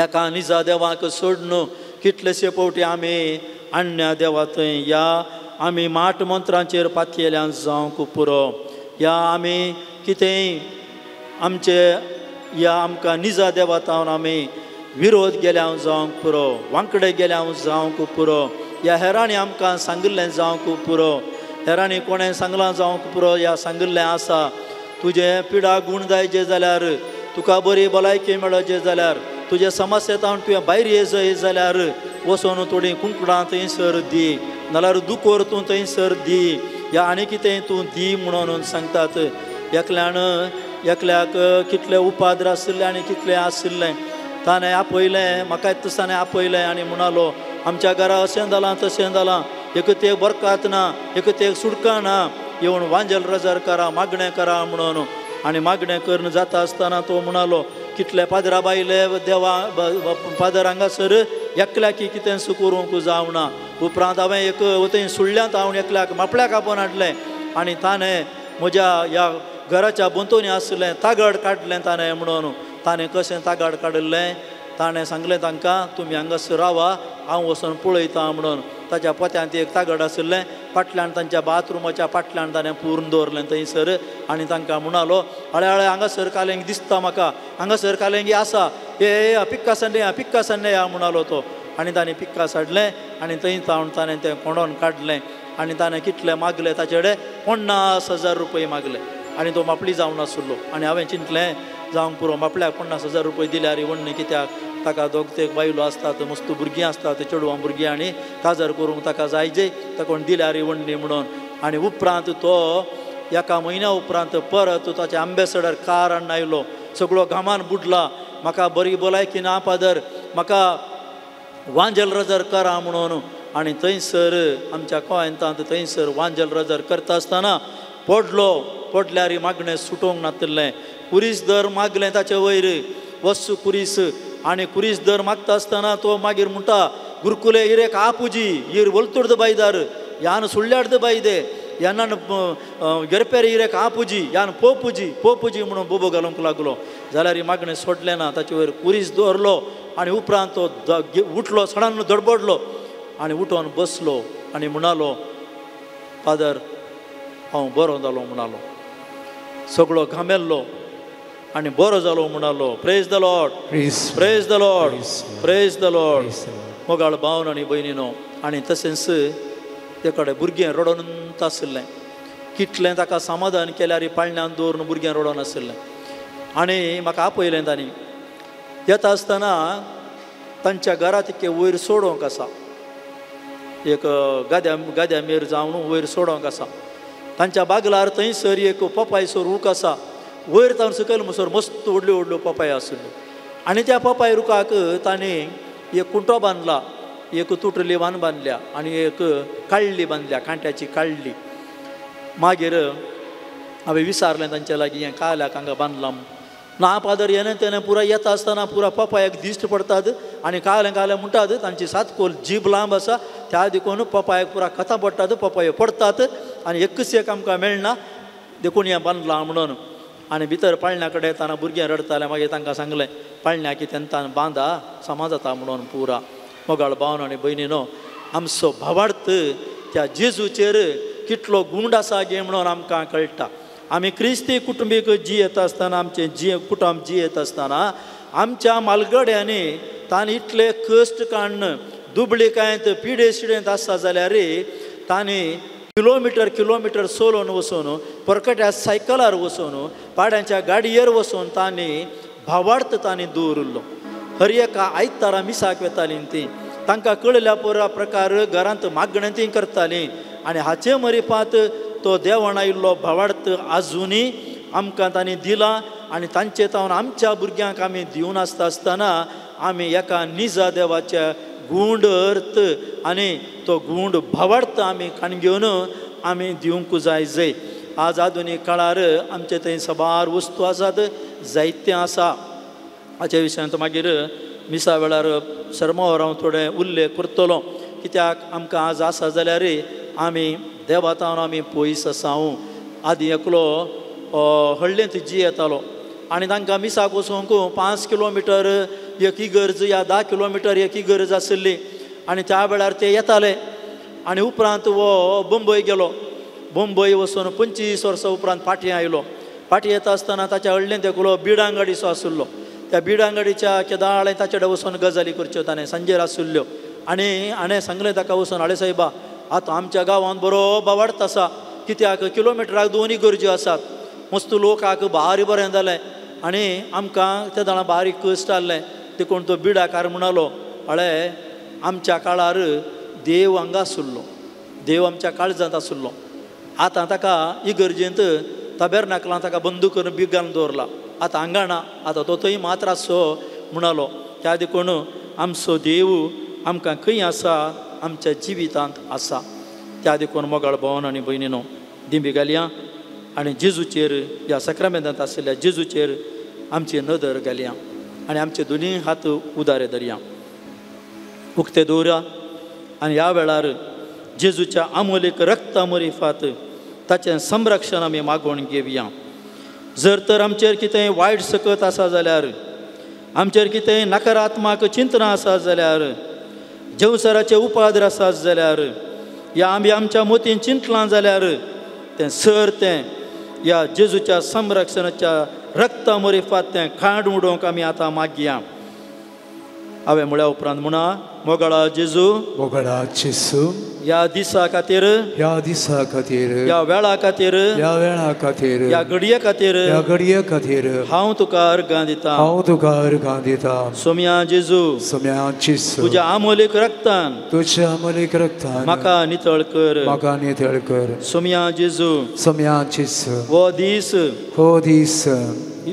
एका निजा देवाक सोडून कितलेशे फावटी आमी अन्या देवा थंय या आमी माट मंत्रांचेर पातयेल्यान जावंक पुरो या आमी कितेंय आमचे या आमकां निजा देवा तावन आमी विरोध गेल्याव जावंक पुरो वांकडे गेल्याव जावंक पुरो या हेरांनी आमकां सांगिल्लें जावंक पुरो हेरांनी कोणें सांगलां जावंक पुरो या सांगिल्लें आसा तुजें पिडा गूण जायचे जाल्यार तुका बरी भलायकी मेळचे जाल्यार तुजे समस्येतावन तुवें भायर येजय जाल्यार वचून थोडीं कुंकडां थंयसर दी नाल्यार दुकोर तूं थंयसर दी या आनी कितें तूं दी म्हणून सांगतात एकल्याक कितले उपाद्र आशिल्ले आनी कितलें आशिल्लें ताणें आपयलें म्हाका तसाने आपयलें आनी म्हणलो आमच्या घरा अशें जालां तशें जालां एक ते बरकात ना एक ते सुडका ना येवन वांजल रजर करा मागणें करा म्हणून आनी मागणें करून जाता आसतना तो म्हणलो कितले पादरा बायले देवा पादर हांगासर एकल्याक कितें करूंक जावना उपरांत हांवें एक वतें सुळ्यांत हांव एकल्याक मापल्याक आपोवन हाडलें आनी ताणें म्हज्या ह्या घराच्या बोंतोनी आसलें तागड काडलें ताणें म्हणून ताणें कशें तागड काडलें ताणें सांगलें तांकां तुमी हांगासर रावा हांव वचून पळयतां म्हणून ताच्या पोत्यांत एक तागड आशिल्लें फाटल्यान तांच्या बाथरुमाच्या फाटल्यान ताणें पुरून दवरलें थंयसर आनी तांकां म्हणलो हळे हळे हांगासर कालेंग दिसता म्हाका हांगासर कालेंगी आसा ए पिक्का संडे या म्हणलो तो आनी ताणें पिक्का साडलें आनी थंय जावन ताणें तें कोंडोन काडलें आनी ताणें कितलें मागलें ताचे कडेन 50,000 रुपये मागले आनी तो मापली जावन नासलो आनी हांवें चिंतलें जावंक पुरो मापल्याक 50,000 रुपये दिल्यार व्हडणें कित्याक ताका दोग ते बायलो आसतात मस्त भुरगीं आसतात चेडवां भुरगीं आनी काजार करूंक ताका जायजे ताका दिल्यार व्हडणें म्हणून आनी उपरांत तो एका म्हयन्या उपरांत परत ताचे अँबेसडर कार हाडून आयलो सगळो घामान बुडला म्हाका बरी भलायकी ना पादर म्हाका वांजल रजर करा म्हणून आनी थंयसर आमच्या कोयंतांत थंयसर वांजल रजर करता आसतना पडल्यार मागणें सुटोंक नासलें कुरीस दर मागलें ताचे वयर वस्सू कुरीस आनी कुरीस दर मागता आसतना तो मागीर म्हणटा गुरकुले इरेक आपुजी इर वलतुर्द बायदार यान सुळ्यार्द बायदे यान गेरपेर इरेक आपुजी यान पोपुजी म्हणून बोबो घालूंक लागलो जाल्यार ही मागणें सोडलें ना ताचे वयर कुरीस दवरलो आनी उपरांत तो उठलो सडन धडबडलो आनी उठोन बसलो आनी म्हणलो फादर हांव बरो जालो म्हणलो सगळो घामेल्लो आनी बरो जालो म्हणलो praise the Lord praise the Lord praise the Lord मोगाळ भावन आनी भयणीनो आनी तशेंच ते कडेन भुरगें रडोन आसलें कितलें ताका समाधान केल्यार पाळण्यांत दवरून भुरगें रडोन आसलें आनी म्हाका आपयलें तांणी येता आसतना तांच्या घरा तिके वयर सोडोंक आसा एक गाद्या मेर जावन वयर सोडोंक आसा. तांच्या बागलार थंयसर एक पपायचो रूख आसा. वयर तावन सकयल म्हणसर मस्त व्हडल्यो व्हडल्यो पपाय आसल्यो. आनी त्या पपाय रुखाक तांणी एक कुंटो बांदला, एक तुटली वान बांदल्या आनी एक काळ्ळी बांदल्या, कांट्याची काळ्ळी. मागीर हांवें विचारलें तांच्या लागीं हें काल्याक हांगा बांदलां. ना पादर येणें तेणें पुरा येता आसतना पुरा पपायाक दिश्ट पडटात आनी कालें म्हणटात. तांची 7 खोल जीब लांब आसा, त्या देखून पपायाक पुरा कथा पडटात, पपायो पडटात आनी एकच एक आमकां मेळना देखून हें बांदलां म्हणून. आनी भितर पाळण्या कडेन येताना भुरगें रडतालें. मागीर तांकां सांगलें पाळण्या की तेंतान बांदा समाज जाता म्हणून पुरा. मोगाळ भावन आनी भयणीनो, आमचो भावार्थ त्या जेजूचेर कितलो गुंड आसा गे म्हणून आमकां कळटा. आमी क्रिस्ती कुटुंबीक जियेत आसतना, आमचें कुटुंब जियेत आसतना आमच्या मालगड्यांनी तांणी इतले कश्ट काडन दुबळेकायेंत पिडे शिडेंत आसा जाल्यार तांणी किलोमिटर सोलोवन वचून, परकट्या सायकलार वचून, पाड्यांच्या गाडयेर वचून तांणी भावार्थ तांणी दवरलो. हर एका आयतारा मिसाक वेतालीं तीं. तांकां कळल्या प्रकार घरांत मागणें तीं करतालीं. आनी हाचे मरिपात तो देवान आयिल्लो भावार्थ आजुनी आमकां तांणी दिला. आनी तांचे तावन आमच्या भुरग्यांक आमी दिवन आसतना आमी एका निजा देवाच्या गुंड अर्थ आनी तो गुंड भावार्थ आमी काण घेवन आमी दिवंक जाय. आज आधुनीक काळार आमचे थंय सबार वस्तू आसात, जायते आसा. हाच्या विशयांत मागीर मिसा वेळार शर्मावर हांव थोडें उल्लेख करतलो. कित्याक आमकां आज आसा जाल्यार आमी देवा तावन आमी पयस आसां. आदी एकलो हळ्ळेंत येतालो आनी तांकां मिसाक वचूंक 5 किलोमिटर एक इगर्ज या 10 किलोमिटर एक इगर्ज आसली. आनी त्या वेळार ते येताले. आनी उपरांत वो बंबय गेलो. बंबय वचून 25 वर्सां उपरांत फाटीं आयलो. फाटीं येता आसतना ताच्या हळ्ळेंत एकलो बिडांगाडीचो आसलो. त्या बिडांगाडीच्या केदाळे ताचे कडेन वचून गजाली करच्यो ताणें सांजेर आसल्ल्यो. आनी हाणें सांगलें ताका वचून, आळे सायबा आतां आमच्या गांवांत बरो भावार्थ आसा. कित्याक किलोमिटराक 2 इगर्ज्यो आसात. मस्त लोकांक भारी बरें जालें आनी आमकां त्या दाळा बारीक कश्ट आसलें. देखून तो बिडाकार म्हणलो, अळे आमच्या काळार देव हांगा आसलो, देव आमच्या काळजांत आसलो. आतां ताका इगर्जेंत ताबेरनाकलां ताका बंद करून बी घालून दवरला. आतां हांगा ना, आतां तो थंय मात्र आसो म्हणलो. त्या देखून आमचो देव आमकां खंय आसा, आमच्या जिवितांत आसा. त्या देखून मोगाळ भावन आनी भयणीनो, दिंबी घालया आनी जेजूचेर, ह्या सक्रामेंतांत आशिल्ल्या जेजूचेर आमची नदर घालया आनी आमचे दोनी हात उदारे धरया, उक्ते दवरया. आनी ह्या वेळार जेजूच्या अमोलीक रक्ता मरिफात ताचें संरक्षण आमी मागोवन घेवया. जर तर आमचेर कितेंय वायट सकत आसा जाल्यार, आमचेर कितेंय नकारात्मक चिंतनां आसात जाल्यार, जेवसराचे उपादर आसात जाल्यार, या आमी आमच्या मोतीन चिंतलां जाल्यार तें सर तें ह्या जेजूच्या संरक्षणाच्या रक्ता मरिफात तें खांड उडोवंक आमी आतां मागया. हांवें म्हळ्या उपरांत म्हणा, मोगाळा जेजू, मोगाळा जेजू, ह्या दिसा खातीर, ह्या दिसा खातीर, ह्या वेळा खातीर, ह्या वेळा खातीर, ह्या घडये खातीर, ह्या घडये खातीर हांव तुका अर्गां दितां. हांव तुका अर्गां दितां. सोम्या जेजू, सोम्या जेजू, तुज्या अमोलीक रक्तान, तुज्या अमोलीक रक्तान म्हाका नितळ कर, म्हाका नितळ कर. सोम्या जेजू, सोम्या जेजू, हो दीस, हो दीस,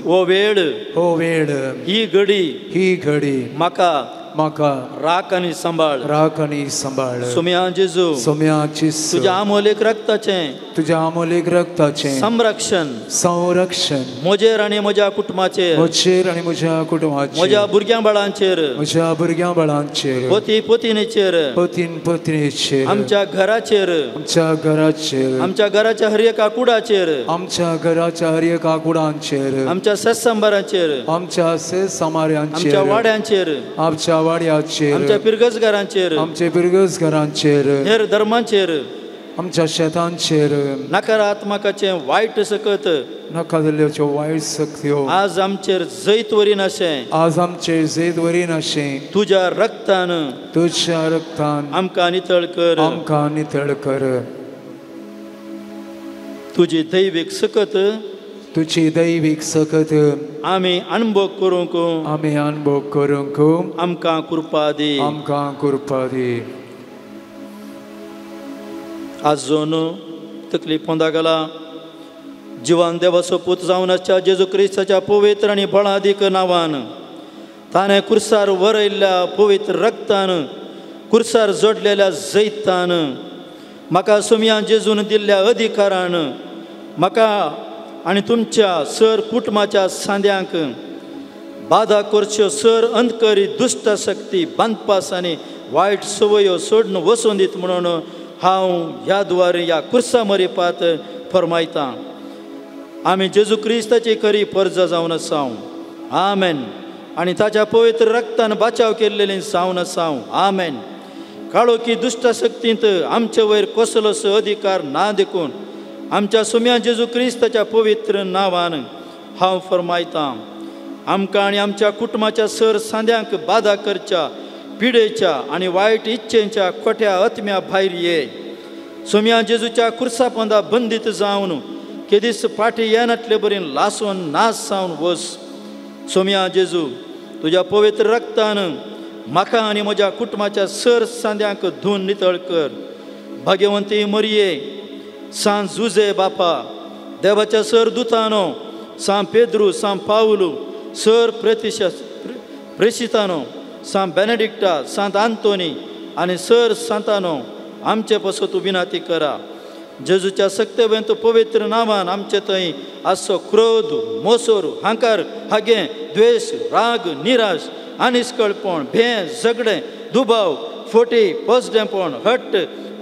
हो वेळ, हो वेळ, ही घडी, ही घडी म्हाका म्हाका राख आनी सांबाळ. राख आनी सांबाळ. सोम्या जेजू, सोम्या जेजू, तुज्या अमोलीक रक्ताचें, तुज्या अमोलीक रक्ताचें संरक्षण संरक्षण म्हजेर आनी म्हज्या कुटुंबाचेर, म्हजेर आनी म्हज्या कुटुंबाचेर, म्हज्या भुरग्यां बाळांचेर, म्हज्या भुरग्यां बाळांचेर, पती पत्नीचेर, पतीन पत्नीचेर, आमच्या घराचेर, आमच्या घराचेर, आमच्या घराच्या हर एका कुडाचेर, आमच्या घराच्या हर एका कुडांचेर, आमच्या सत्संबाराचेर, आमच्या समाऱ्यांचेर, आमच्या वाड्यांचेर, आमच्या वाड्याचेर, आमच्या पिरगसघरांचेर, आमच्या पिरगसघरांचेर, हेर धर्मांचेर, आमच्या शेतांचेर नकारात्मकाचें वायट सकत नाका जाल्ल्यो वायट शक्त्यो आज आमचेर जैत वरीन अशें, आज आमचेर जैत वरीन अशें तुज्या रक्तान, तुज्या रक्तान आमकां नितळ कर, आमकां नितळ कर. तुजी दैवीक सकत तुजी दैवीक सकत आमी अनुभव करूंक, आमी अनुभव करूंक आमकां कृपा दी. आमकां कृपा दी. आजून तकली पोंदा गेला जिवान देवाचो पूत जावन आसच्या जेजू क्रिस्ताच्या पवित्र आनी बळादीक नांवान ताणें कुर्सार वरयल्ल्या पवित्र रक्तान कुर्सार जोडलेल्या जैतान म्हाका सुमया जेजून दिल्ल्या अधिकारान म्हाका आनी तुमच्या सर कुटुंबाच्या सांद्यांक बाधा करच्यो सर अंधकरी दुश्ट शक्ती बांदपास आनी वायट सवयो सोडून वचून दित म्हणून हांव ह्या द्वारे ह्या कुर्सा मरीपात फरमायतां आमी जेजू क्रिस्ताची खरी पर्ज जावन आसां आमेन आनी ताच्या पवित्र रक्तान बाचाव केल्लेली जावन आसां आमेन काळोखी दुश्ट शक्तींत आमचे वयर कसलोच अधिकार ना देखून आमच्या सुम्या जेजू क्रिस्ताच्या पवित्र नांवान हांव फरमायतां आमकां आनी आमच्या कुटुंबाच्या सर सांद्यांक बाधा करच्या पिडेच्या आनी वायट इच्छेच्या खोट्या आत्म्या भायर ये सुम्या जेजूच्या कुर्सा पोंदा बंदीत जावन केदीस फाटी येनातले बरें लासून नास जावन वस सुम्या जेजू तुज्या पवित्र रक्तान म्हाका आनी म्हज्या कुटुंबाच्या सर सांद्यांक धुवन नितळ कर भाग्यवंती मरिये सांत जुजे बापा देवाच्या सर दुतानो सांत पेद्रू सांत पावलू सर प्रेसितानो सांत बेनेडिक्टा सांत आंतोनी आनी सर सांतानो आमचे पासून तूं विनाती करा जेजूच्या सक्तेवेंत पवित्र नांवान आमचे थंय आसो क्रोध मोसोर हांकार हागे द्वेश राग निराश आनिश्कळपण भें झगडें दुबाव फोटी पोसडेपण हट्ट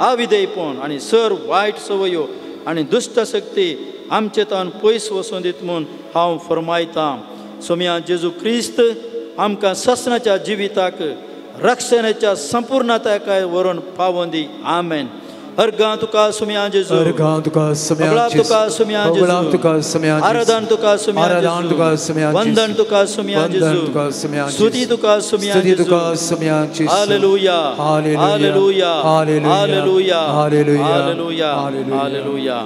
आविदेयपण आनी सर वायट सवयो आनी दुश्ट शक्ती आमचे तान पयस वचून दित म्हूण हांव फरमायतां सोम्या जेजू क्रिस्त आमकां ससनाच्या जिविताक रक्षणाच्या संपूर्णताय व्हरून पावोवन दी आमेन अर्गां तुका सुम्या जेजू अर्गां तुका सुम्या जेजू तुका सुम्या बगळां तुका सुम्या जेजू आराधन तुका सुम्या आराधन तुका सुम्या जेजू वंदन तुका सुम्या जेजू तुका सुम्या स्तुती तुका सुम्या स्तुती जेजू तुका सुम्या जेजू hallelujah hallelujah hallelujah hallelujah hallelujah hallelujah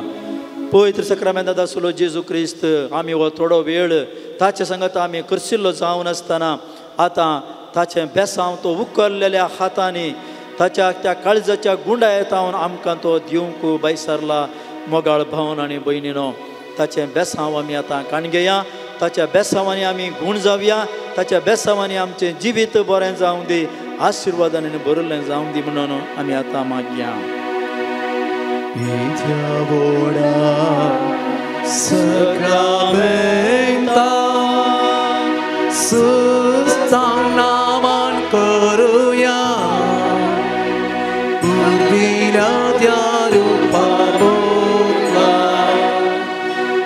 पवित्र सक्रामेंतांत आसलो जेजू क्रिस्त आमी हो थोडो वेळ ताचे संगत आमी करशिल्लो जावन आसतना आतां ताचें बेसांव तो उखल्लेल्या हातांनी ताच्या त्या काळजाच्या गुंडायेतावन आमकां तो दिवंक बैसारला मोगाळ भावन आनी भयणीनो ताचें बेसांव आमी आतां काणगेया ताच्या बेसांवांनी आमी गुण जावया ताच्या बेसांवांनी आमचें जिवीत बरें जावं दी आशिर्वादांनी भरिल्लें जावं दी म्हणून आमी आतां मागया सुस्तां नामान करुया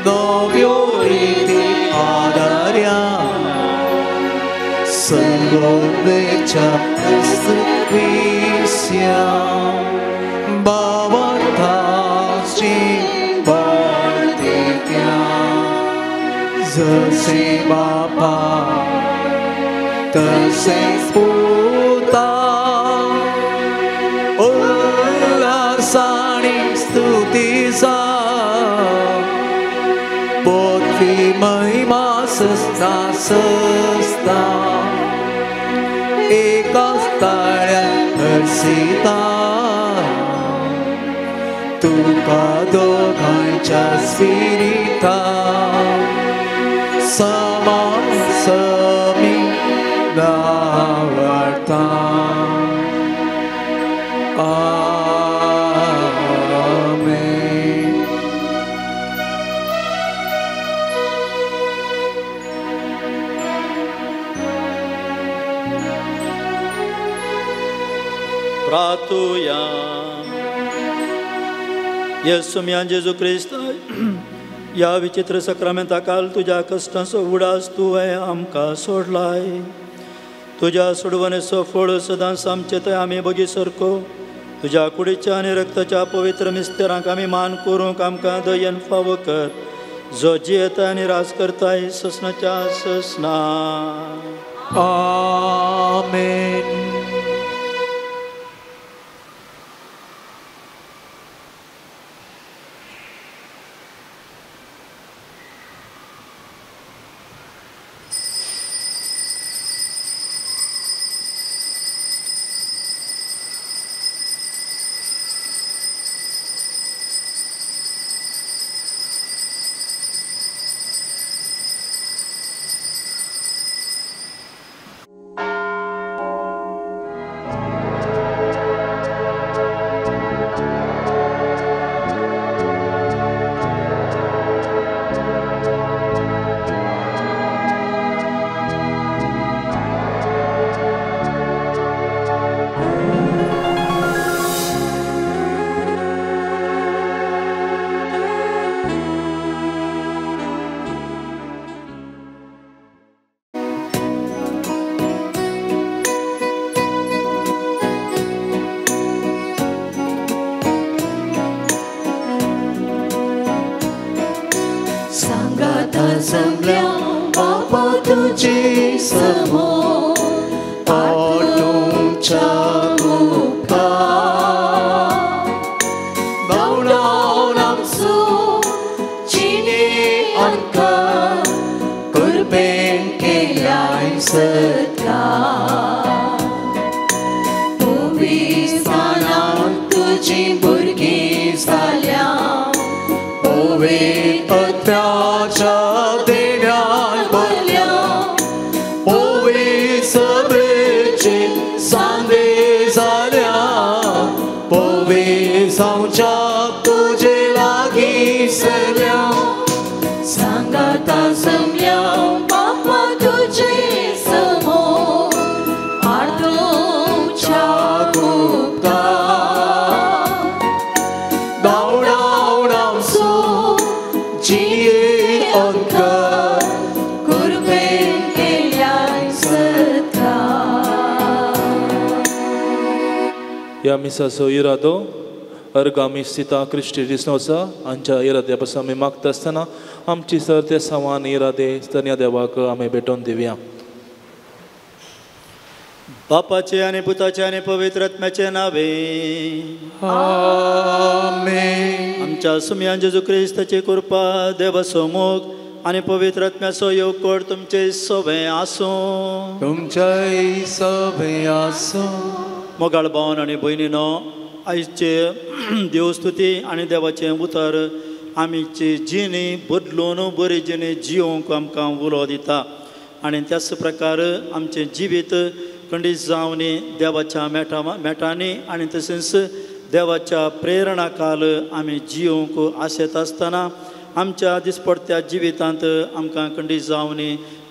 नव्यो रीती आदार्या सर्वेच्या विस्या बावताची बळतिक्या जसे बापा तसे पुता उल्हासाणी स्तुतीचा पोथी महिमा सस्ता सस्ता एकाच ताळ्या हरसिता तुका दोघांच्या स्पिरिता समान समी दावडता आमेन. प्रार्थूया येसुम्या जेजू क्रिस्त या विचित्र सक्रामेंता काल तुझ्या कष्टांचो उडास तुवें आमकां सोडलाय तुझ्या सोडवणेचो फळ सदांच आमचे थंय आमी बगी सरको तुझ्या कुडीच्या आनी रक्ताच्या पवित्र मिस्तेरांक आमी मान करूंक आमकां दयेन फावो कर जो जियेता आनी राज करताय ससनाच्या ससना आमेन. जमल्या बापा तुझे समोर तुमच्या गुप्ता धावडाव आमचो चिने अंक कुर्बेन केल्याय सत्या तुझी भुरगी जाल्या पत्र्याच्या देण्यान भरल्या पोवे सभेचे सांगे जाल्या पोवे जावच्या तुझे लागीं सरल्या सांगाता जमल्या बापा तुझे समोर आठवच्या गुप्ता या मिसाचो इरादो अर्गामी स्थिता क्रिस्टी डिस्नोचा आमच्या इराद्या पासून आमी मागता आसतना आमची सर्ते समान इरादे स्तन्य देवाक आमी भेटोवन दिवया. बापाचे आनी पुताचे आनी पवित्र आत्म्याचे नावे आमेन. आमच्या सुमयान जेजू क्रिस्ताची कृपा देवाचो मोग आनी पवित्र आत्म्याचो येवकोड तुमचे सोबे आसूं. तुमच्याय सभे आसूं. मोगाळ भावन आनी भयणीनो, आयचे देवस्तुती आनी देवाचें उतर आमची जिणी बदलून बरी जिणी जियोवंक आमकां उलो दिता आनी त्याच प्रकार आमचें जिवीत खंडीत जावन देवाच्या मेटांनी आनी तशेंच देवाच्या प्रेरणा काल आमी जियोवंक आशेत आसतना आमच्या दिसपडत्या जिवितांत आमकां खंडीत जावन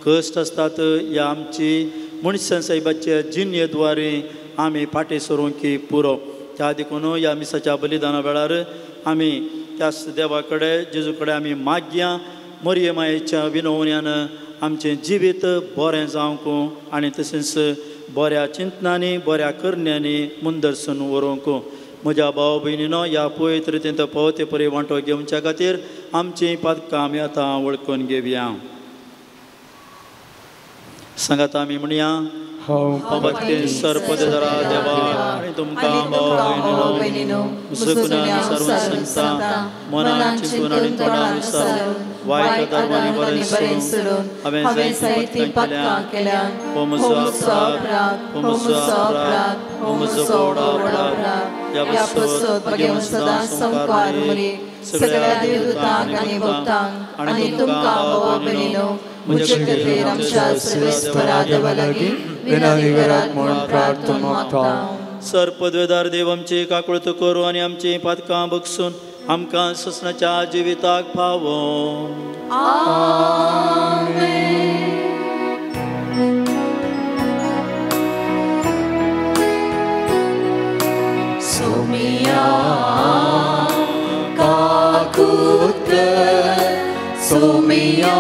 कश्ट आसतात. ह्या आमची मणिसन साहेबाच्या जिणयेद्वारे आमी फाटी सरूंक पुरो. त्या देखून ह्या मिसाच्या बलिदाना वेळार आमी त्याच देवा कडेन जेजू कडेन आमी मागया मरिये मायेच्या विनवण्यान आमचें जिवीत बरें जावंक आनी तशेंच बऱ्या चिंतनांनी बऱ्या करण्यांनी मुंदरसून व्हरूंक. म्हज्या भाव भयणीनो, ह्या पवित्र रितीन पावते परी वांटो घेवच्या खातीर आमची पदकां आमी आतां वळखून घेवया. सांगात आमी म्हणया भक्ती सर्पदरा देवा आनी तुमकां भाव भयणीनो मुसकुनान सर्व संस्था मनान चिंतून आनी तोंडान विसरून वायट धर्मांनी बरें सरून हांवें जायतीं पदकां केल्यान हो म्हजो अपराध, हो म्हजो अपराध, हो म्हजो अपराध. ह्या पसत भगवंत सदां संकार मरी सगळ्या देवदूतांक आनी भक्तांक आनी तुमकां भाव भयणीनो म्हजे खातीर आमच्या सर्वेस्परा देवा लागीं विनयवरात म्हूण प्रार्थना मागता. सर्पद्वेदार देव आमची काकुळत करूं आनी आमची पदकां बगसून आमकां ससनाच्या जिविताक फावो. सोमिया काकुत सोमिया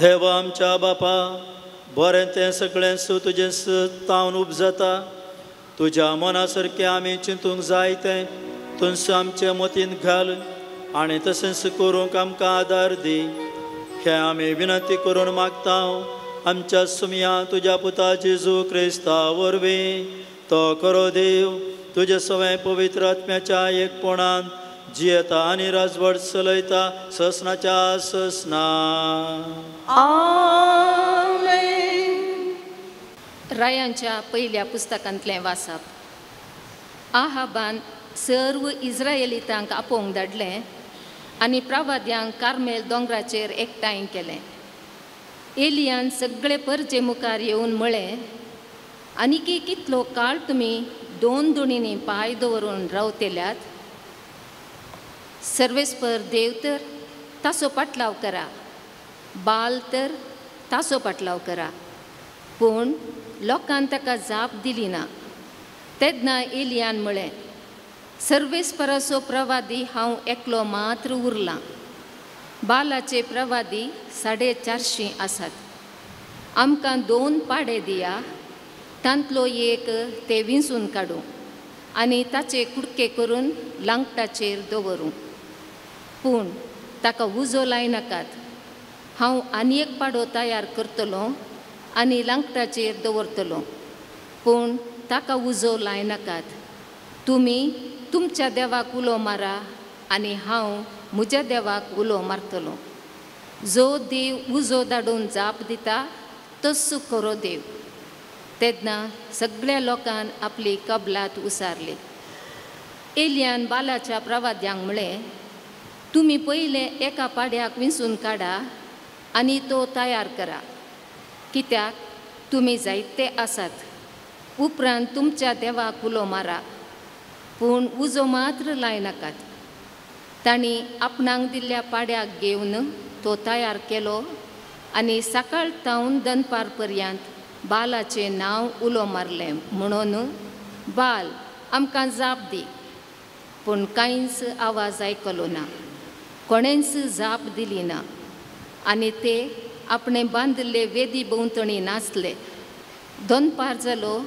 देवा आमच्या बापा, बरें तें सगळें तुजें तावन उपजता. तुज्या मना सारकें आमी चिंतूंक जाय तें तुंस आमचे मतीन घाल आनी तशेंच करूंक आमकां आदार दी. हें आमी विनंती करून मागता आमच्या सुमया तुज्या पुता जेजू क्रिस्ता वरवीं. तो खरो देव तुजे सवय पवित्र आत्म्याच्या एकपणान जियेता आनी राजवट चलयता ससनाच्या ससना. रायांच्या पयल्या पुस्तकांतलें वाचप. आहाबान सर्व इस्रायेलीतांक आपोवंक धाडलें आनी प्रवाद्यांक कार्मेल दोंगराचेर एकठांय केलें. एलियान सगळे परजे मुखार येवन म्हळें, आनीक कितलो काळ तुमी दोन दुणींनी पांय दवरून रावतेल्यात? सर्वेस्पर देव तर तासो पाटलाव करा, बाल तर तासो पाटलाव करा, पूण लोकांन ताका जाप दिली ना. तेन्ना एलियान म्हळें, सर्वेस्पराचो प्रवादी हांव एकलो मात्र उरलां. बालाचे प्रवादी 450 आसात. आमकां 2 पाडे दिया, तांतलो एक ते विंचून काडूं आनी ताचे कुडके करून लांकटाचेर दवरूं. पूण ताका उजो लायनाकात. हांव आनी एक पाडो तयार करतलों आनी लांकटाचेर दवरतलों, पूण ताका उजो लायनाकात. तुमी तुमच्या देवाक उलो मारा आनी हांव म्हज्या देवाक उलो मारतलों. जो देव उजो धाडून जाप दिता तस्सो खरो देव. तेन्ना सगळ्या लोकांन आपली कबलात उसारली. एलियान बालाच्या प्रवाद्यांक म्हळें, तुमी पयले एका पाड्याक विंचून काडा आनी तो तयार करा, कित्याक तुमी जायते आसात. उपरांत तुमच्या देवाक उलो मारा, पूण उजो मात्र लायनाकात. तांणी आपणाक दिल्ल्या पाड्याक घेवन तो तयार केलो आनी सकाळ तावन दनपार पर्यंत बालाचें नांव उलो मारलें म्हणून, बाल आमकां जाप दी. पूण कांयच आवाज आयकलो ना, कोणेंच जाप दिली ना. आनी ते आपणे बांदिल्ले वेदी भोंवतणी नाचले. दनपार जालो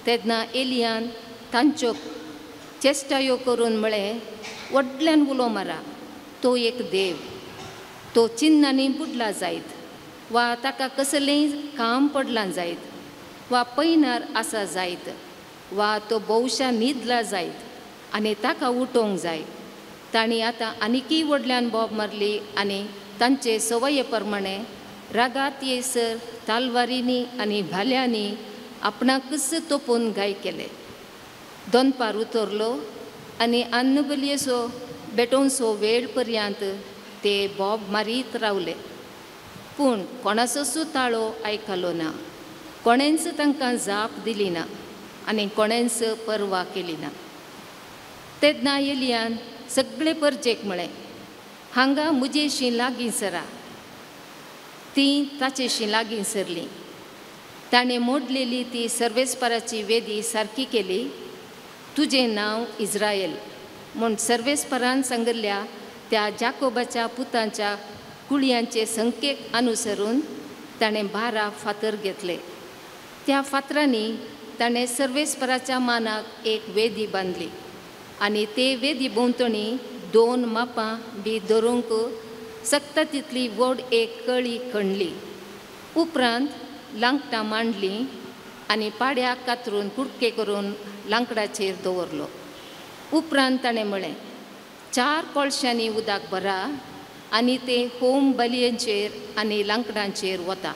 तेन्ना एलियान तांच्यो चेष्टायो करून म्हळें, व्हडल्यान उलो मारा, तो एक देव. तो चिन्नांनी बुडला जायत, वा ताका कसलेंय काम पडलां जायत, वा पैनार आसा जायत, वा तो भोवशा न्हिदला जायत आनी ताका उठोवंक जाय. तांणी आतां आनिकूय व्हडल्यान बोब मारली आनी तांचे सवये प्रमाणे रागात येसर तालवारींनी आनी भाल्यांनी आपणाकच तोपून गाय केले. दनपार उतरलो आनी अन्नबलयेचो भेटोवचो वेळ पर्यंत ते बोब मारीत रावले. पूण कोणाचोच ताळो आयकलो ना, कोणेंच तांकां जाप दिली ना आनी कोणेंच परवा केली ना. तेन्ना एलियान सगळे परजेक म्हळें, हांगा म्हजेशी लागीं सरा. तीं ताचेशी लागीं सरलीं. ताणें मोडलेली ती सर्वेस्पराची वेदी सारकी केली. तुजें नांव इस्रायल म्हूण सर्वेस्परान सांगिल्ल्या त्या जाकोबाच्या पुतांच्या कुळयांचे संख्येक अनुसरून ताणें 12 फातर घेतले. त्या फातरांनी ताणें सर्वेस्पराच्या मानाक एक वेदी बांदली आनी ते वेदी भोंवतणी 2 मापां बी धरूंक सकता तितली व्हड एक कळी खणली. उपरांत लांकटां मांडलीं आनी पाड्याक कातरून कुडके करून लांकडाचेर दवरलो. उपरांत ताणें म्हळें, 4 कळशांनी उदक भरा आनी ते होम बलयेचेर आनी लांकडांचेर वता.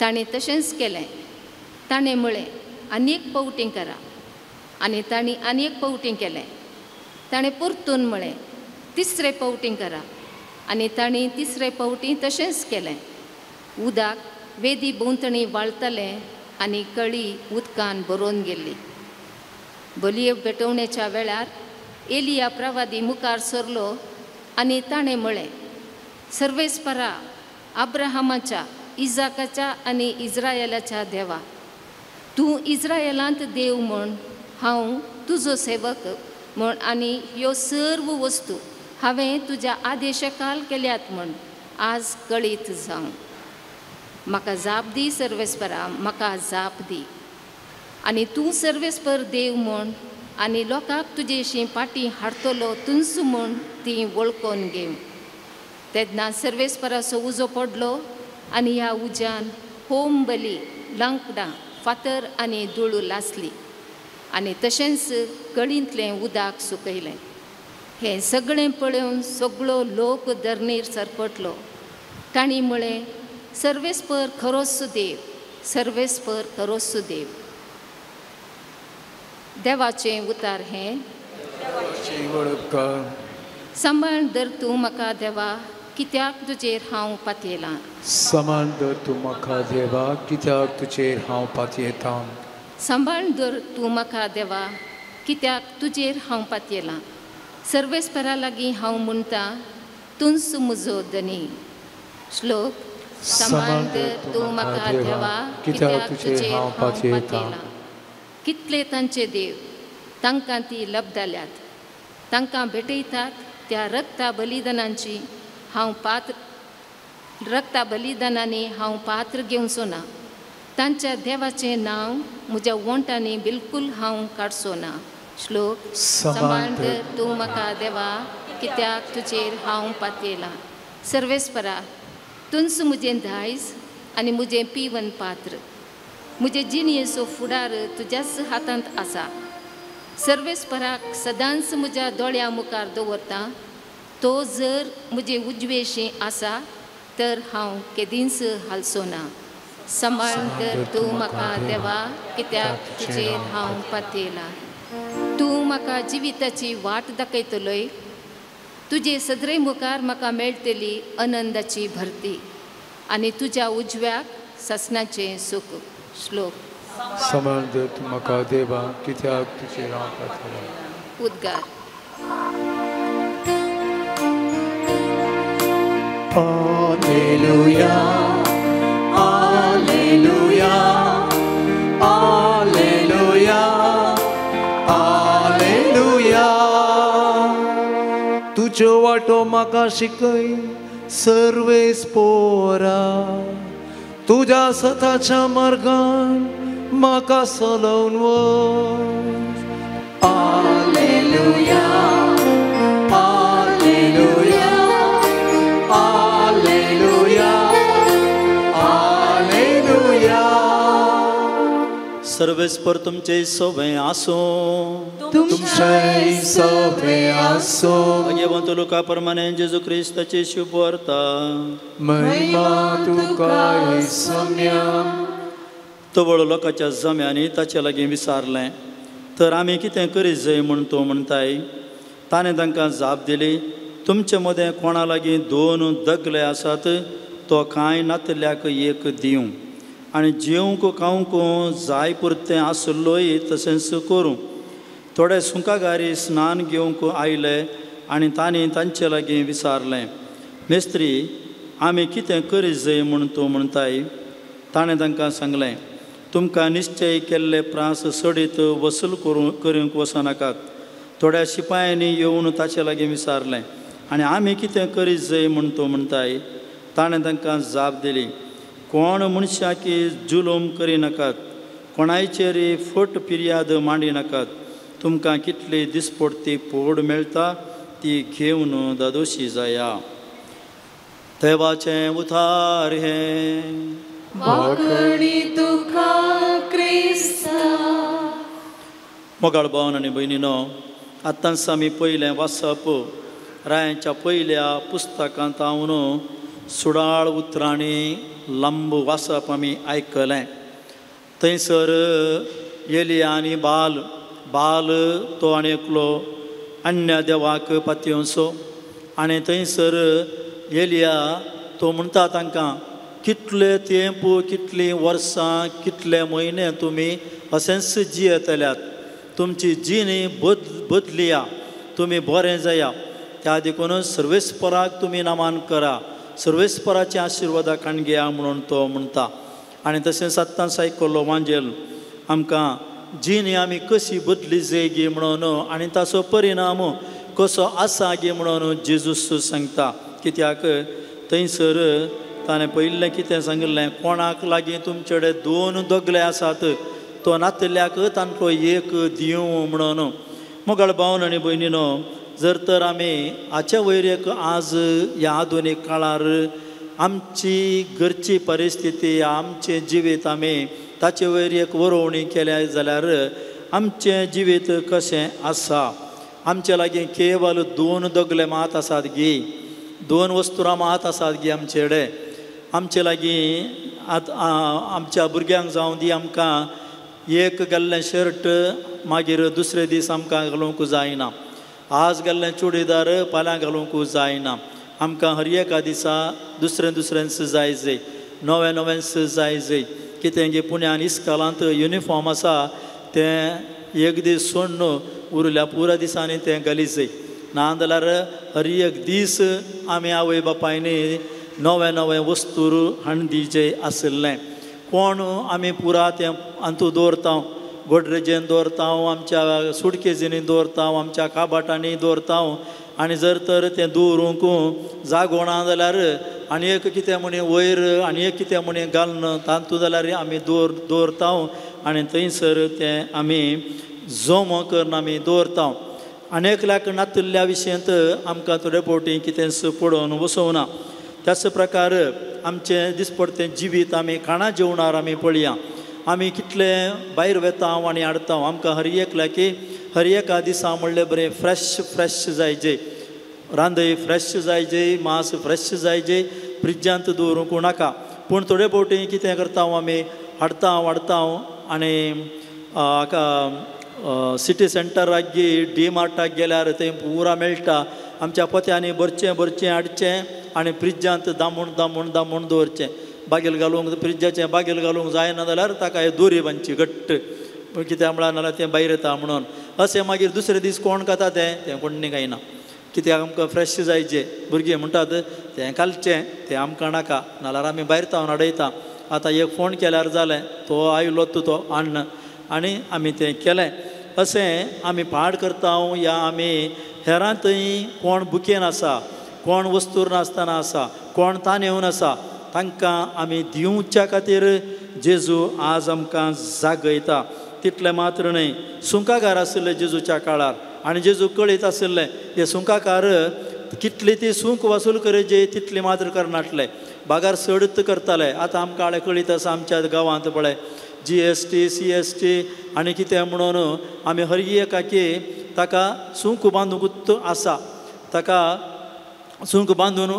ताणें तशेंच केलें. ताणें म्हळें, आनीक पावटी करा, आनी तांणी आनीक पावटी केलें. ताणें परतून म्हळें, 3रे पावटी करा, आनी तांणी 3रे पावटी तशेंच केलें. उदक वेदी भोंवतणी वाळतलें आनी कळी उदकान भरोवन गेल्ली. बलये भेटोवणेच्या वेळार एलिया प्रवादी मुखार सरलो आनी ताणें म्हळें, सर्वेस्परा, अब्राहमाच्या, इजाकाच्या आनी इस्रायेलाच्या देवा, तूं इस्रायेलांत देव म्हूण हांव तुजो सेवक म्हूण आनी ह्यो सर्व वस्तू हांवें तुज्या आदेशाखाल केल्यात म्हूण आज कळीत जावं. म्हाका जाप दी सर्वेस्परा, म्हाका जाप दी. आनी तूं सर्वेस्पर देव म्हूण आनी लोकांक तुजेशी पाटी हाडटलो तुंच म्हूण तीं वळखून घेव. तेन्ना सर्वेस्पराचो उजो पडलो आनी ह्या उज्यान होम बली, लांकडां, फातर आनी धूळ लासली आनी तशेंच कळींतलें उदक सुकयलें. हें सगळें पळोवन सगळो लोक धरणीर सरपटलो. तांणी म्हळें, सर्वेस्पर खरोच देव, सर्वेस्पर खरोच देव. देवाचें उतार हें, सांबाळ धर तूं म्हाका देवा, कित्याक तुजेर हांव पातयेलां. सांबाळ धर तूं म्हाका देवा, कित्याक तुजेर हांव पातयेतां. सांबाळ धर तूं म्हाका देवा, कित्याक तुजेर हांव पातयेलां. सर्वेस्परा लागीं हांव म्हणटा तुंच म्हजो धनी. श्लोक. समान तूं म्हाका देवा कित्याक तुजेर हांव पातयेतां. कितले तांचे देव, तांकां ती लबदाल्यात. तांकां भेटयतात त्या रक्ता बलिदानांची रक्ता बलिदानांनी हांव पात्र घेवचो ना. तांच्या देवाचें नांव म्हज्या वोंटांनी बिलकुल हांव काडचो ना. श्लोक. समान तूं म्हाका देवा कित्याक तुजेर हांव पातयेलां. सर्वेस्परा, तुंच म्हजें दायज आनी म्हजें पिवन पात्र. म्हजे जिणयेचो फुडार तुज्याच हातांत आसा. सर्वेस्पराक सदांच म्हज्या दोळ्या मुखार दवरता. तो जर म्हजे उजवेशीं आसा तर हांव केदींच हालचो ना. सांबाळ तर तूं म्हाका देवा कित्याक तुजेर हांव पातयलां. तूं म्हाका जिविताची वाट दाखयतलोय. तुजे सदरे मुखार म्हाका मेळटली आनंदाची भरती आनी तुज्या उजव्याक ससनाचें सूख. श्लोक. समान तूं म्हाका देवा कित्याक तुजेर हांव पातयलां. उद्गार. Alleluia, Alleluia, Alleluia, Alleluia. तुज्यो वाटो म्हाका शिकय सर्वेस्परा. तुज्या सताच्या मार्गान म्हाका चलोवन वच. Alleluia, Alleluia, Alleluia, Alleluia. सर्वेस्पर तुमचे सवय आसो. तुमचे सवय आसो. भाग्यवंत लोका प्रमाणे जेजू क्रिस्ताची शुभ वार्ता. महिमा तुका येसुम्या. तवळ लोकांच्या जम्यांनी ताचे लागीं विचारलें तर आमी कितें करीत जाय म्हूण तो म्हणटाय. ताणें तांकां जाप दिली, तुमचे मदें कोणा लागीं 2 दगले आसात तो कांय नातल्याक एक दिवं. आनी जेवंक खावंक जाय पुरतें आसलोय तशेंच करूं. थोडे सुंकागारी स्नान घेवंक आयले आनी तांणी तांचे लागीं विचारलें, मेस्त्री आमी कितें करीत जाय म्हूण तो म्हणटाय. ताणें तांकां सांगलें, तुमकां निश्चय केल्ले प्रास सडीत वसूल करूंक वचनाकात. थोड्या शिपायांनी येवन ताचे लागीं विचारलें, आनी आमी कितें करीत जाय म्हूण तो म्हणटाय. ताणें तांकां जाप दिली, कोण मनशाकी जुलूम करिनाकात, कोणाचेरय फट फिर्याद मांडिनाकात. तुमकां कितली दिसपडटी पोड मेळटा ती घेवन दादोशी जाया. देवाचें उतार हें. वाकडी तुका क्रिस्ता. मोगाळ भावन आनी भयणीनो, आतांच आमी पयलें वाचप रायांच्या पयल्या पुस्तकांत हांव सुडाळ उतरांनी लांब वाचप आमी आयकलें. थंयसर एलिया आनी बाल तो आनी एकलो अन्य देवाक पातयेवचो. आनी थंयसर एलिया तो म्हणटा तांकां, कितले तेंप, कितलीं वर्सां, कितले म्हयने तुमी अशेंच जियेतल्यात. तुमची जिणी बदलिया, तुमी बरें जाया. त्या देखून सर्वेस्पराक तुमी नमान करा, सर्वेस्पराच्या आशिर्वादाक घेया म्हणून तो म्हणटा. आनी तशेंच आतांच आयकल्लो वांजेल आमकां जिणी आमी कशी बदली जाय गे म्हणून आनी ताचो परिणाम कसो आसा गे म्हणून जेजूस सांगता. कित्याक थंयसर ताणें पयलें कितें सांगिल्लें, कोणाक लागीं तुमचे कडेन 2 दोगले आसात तो नातल्याक तांचो एक दिवं म्हणून. मोगाळ भावन आनी भयणीनो, जर तर आमी हाच्या वयर एक आज ह्या आधुनीक काळार आमची घरची परिस्थिती, आमचें जिवीत आमी ताचे वयर एक वरोवणी केल्या जाल्यार आमचें जिवीत कशें आसा. आमचे लागीं केवल 2 दोगले मात आसात गे, 2 वस्तुरां मात आसात गे आमचे कडेन. आमचे लागीं आमच्या भुरग्यांक जावं दी आमकां एक घाल्लें शर्ट मागीर दुसरे दीस आमकां घालूंक जायना. आज घाल्लें चुडीदार फाल्यां घालूंक जायना. आमकां हर एका दिसा दुसरेंच जाय जाय, नवेंच जाय जाय. कितें गे पुण्यान इस्कालांत युनिफॉर्म आसा तें एक दीस सोडून उरल्या पुरा दिसांनी तें घाली जाय. ना जाल्यार हर एक दीस आमी आवय बापायनी नवे नवे वस्तूर हाडून दिवचे आसलें. कोण आमी पुरा तें अंतू दवरता, गोडरेजेन दवरता, आमच्या सुडकेजींनी दवरता, आमच्या काबाटांनी दवरता. आनी जर तर तें दवरूंक जागो ना जाल्यार आनी एक कितें म्हणे वयर आनी एक कितें म्हणे घालून तांतू जाल्यार आमी दवरता आनी थंयसर तें आमी जोमो करून आमी दवरता. आनेकल्याक नातिल्ल्या विशयांत आमकां थोडे फावटी कितेंच पडोवन वसोवना. त्याच प्रकार आमचें दिसपडतें जिवीत आमी खाणा जेवणार आमी पळया. आमी कितले भायर वेता आनी हाडटा. आमकां हर एकल्याकी हर एका दिसा म्हणलें बरें फ्रेश जायचें, रांदय फ्रेश जायचें, मांस फ्रेश जायचें, फ्रिजांत दवरूंक नाका. पूण थोडे फावटी कितें करता आमी हाडटा आनी सिटी सेंटराक डी मार्टाक गेल्यार थंय पुरा मेळटा. आमच्या पोत्यांनी भरचें हाडचें आनी फ्रिजांत दामून दवरचें. बागेल घालूंक फ्रिजाचें बागेल घालूंक जायना जाल्यार ताका दोरी बांदची घट्ट, कित्याक म्हळ्यार नाल्यार तें भायर येता म्हणून. अशें मागीर दुसरे दीस कोण खाता तें कोणी खायना. कित्याक आमकां फ्रेश जायचें. भुरगीं म्हणटात तें घालचें, तें आमकां नाका, नाल्यार आमी भायर तावन हाडयता. आतां एक फोन केल्यार जालें, तो आयलो तो हाडन आनी आमी तें केलें. अशें आमी पाड करता. या आमी हेरांतय कोण बुकेन आसा, कोण वस्तूर नासतना आसा, कोण तानेवन आसा, तांकां आमी दिवच्या खातीर जेजू आज आमकां जागयता. तितलें मात्र न्हय, सुंकाकार आशिल्ले जेजूच्या काळार आनी जेजू कळीत आशिल्ले हे सुंकाकार कितली ती सूंक वसूल करचे तितली मात्र करनाटले, बागार सडत करताले. आतां आमकां कळीत आसा आमच्या गांवांत पळय GST CST आनी कितें म्हणून आमी हर एकाकी ताका सूंक बांदूंक आसा. ताका सूंक बांदून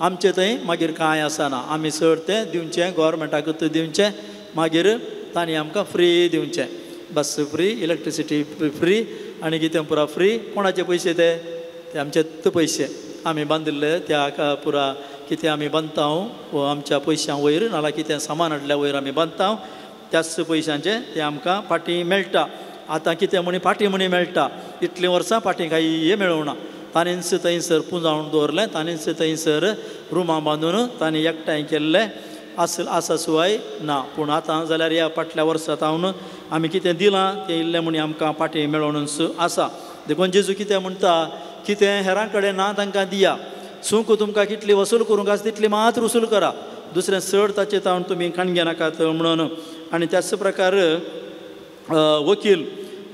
आमचे थंय मागीर कांय आसना. आमी चड तें दिवचें गोवोरमेंटाक दिवचें, मागीर तांणी आमकां फ्री दिवचें. बस फ्री, इलेक्ट्रिसिटी फ्री आनी कितें पुरा फ्री. कोणाचे पयशे ते आमचे पयशे आमी बांदिल्ले त्या पुरा कितें आमी बांदता आमच्या पयशां वयर, नाल्यार कितें सामान हाडल्या वयर आमी बांदता. त्याच पयशांचे ते आमकां फाटीं मेळटा. आतां कितें म्हणी फाटीं म्हणी मेळटा. इतलीं वर्सां फाटीं कांय मेळूंक ना. तांणीच थंयसर पुंजावन दवरलें, तांणीच थंयसर रुमां बांदून तांणी एकठांय केल्लें आसा सुवाय ना. पूण आतां जाल्यार ह्या फाटल्या वर्सां तावन आमी कितें दिलां तें इल्लें म्हणी आमकां फाटीं मेळोनूच आसा. देखून जेजू कितें म्हणटा, कितें हेरां कडेन ना तांकां दिया. सूंक तुमकां कितली वसूल करूंक आसा तितली मात्र वसूल करा, दुसरें चड ताचें तावन तुमी खाणगे नाकात म्हणून. आनी त्याच प्रकार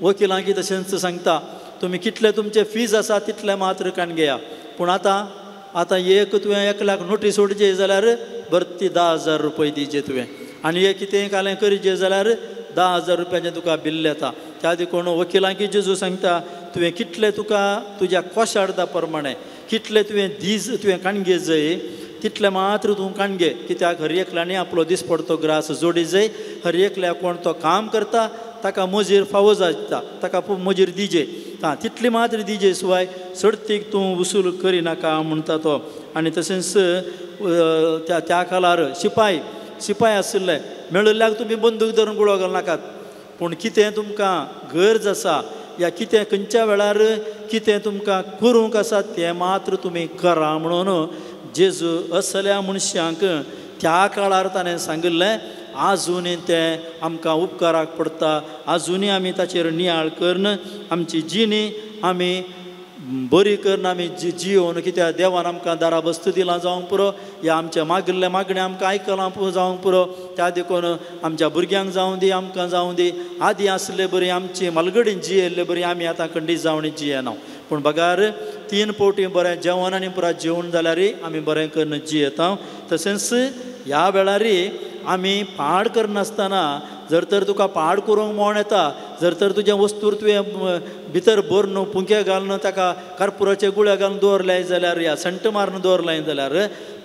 वकिलांकी तशेंच सांगता, तुमी कितले तुमचे फीज आसा तितले मात्र खाणगेया. पूण आतां एक तुवें 1 लाख नोटीस सोडचे जाल्यार भरती 10,000 रुपये दिवचे तुवें. आनी एक कितें कालें करचें जाल्यार 10,000 रुपयाचें तुका बिल्ल येता. त्या देखून वकिलांकी जेजू सांगता, तुवें कितले तुका तुज्या कोशार्दा प्रमाणे कितले तुवें खाणगे जाय तितले मात्र तूं खाणगे. कित्याक हर एकल्यानी आपलो दिसपडतो ग्रास जोडी जाय. हर एकल्या कोण तो काम करता ताका मजीर फावो जाता, ताका मजीर दिजे, तितली मात्र दिजे, सुवाय सडतीक तूं वसूल करिनाका म्हणटा तो. आनी तशेंच त्या काळार शिपाय आशिल्ले, मेळिल्ल्याक तुमी बंदूक धरून गुळो घालनाकात. पूण कितें तुमकां गरज आसा या कितें खंयच्या वेळार कितें तुमकां करूंक आसा तें मात्र तुमी करा म्हणून जेजू असल्या मनशांक त्या काळार ताणें सांगिल्लें. आजुनी तें आमकां उपकाराक पडटा. आजुनी आमी ताचेर नियाळ करून आमची जिणी आमी बरी करून आमी जियोन, कित्याक देवान आमकां दाराबस्त दिलां जावंक पुरो, या आमच्या मागिल्ले मागणे आमकां आयकलां जावंक पुरो. त्या देखून आमच्या भुरग्यांक जावं दी, आमकां जावं दी. आदी आसले बरी आमची मालगडीन जियेल्ले बरी, आमी आतां खंडी जावणी जियेना. पूण बगार 3 पावटी बरें जेवण आनी पुरा जेवण जाल्यार आमी बरें करून जियेता. तशेंच ह्या वेळार आमी पाड करनासतना जर तर तुका पाड करूंक मोण येता, जर तर तुजें वस्तूर तुवें भितर भरून पुंके घालून ताका कर्पुराचे गुळे घालून दवरले जाल्यार, या संट मारून दवरलें जाल्यार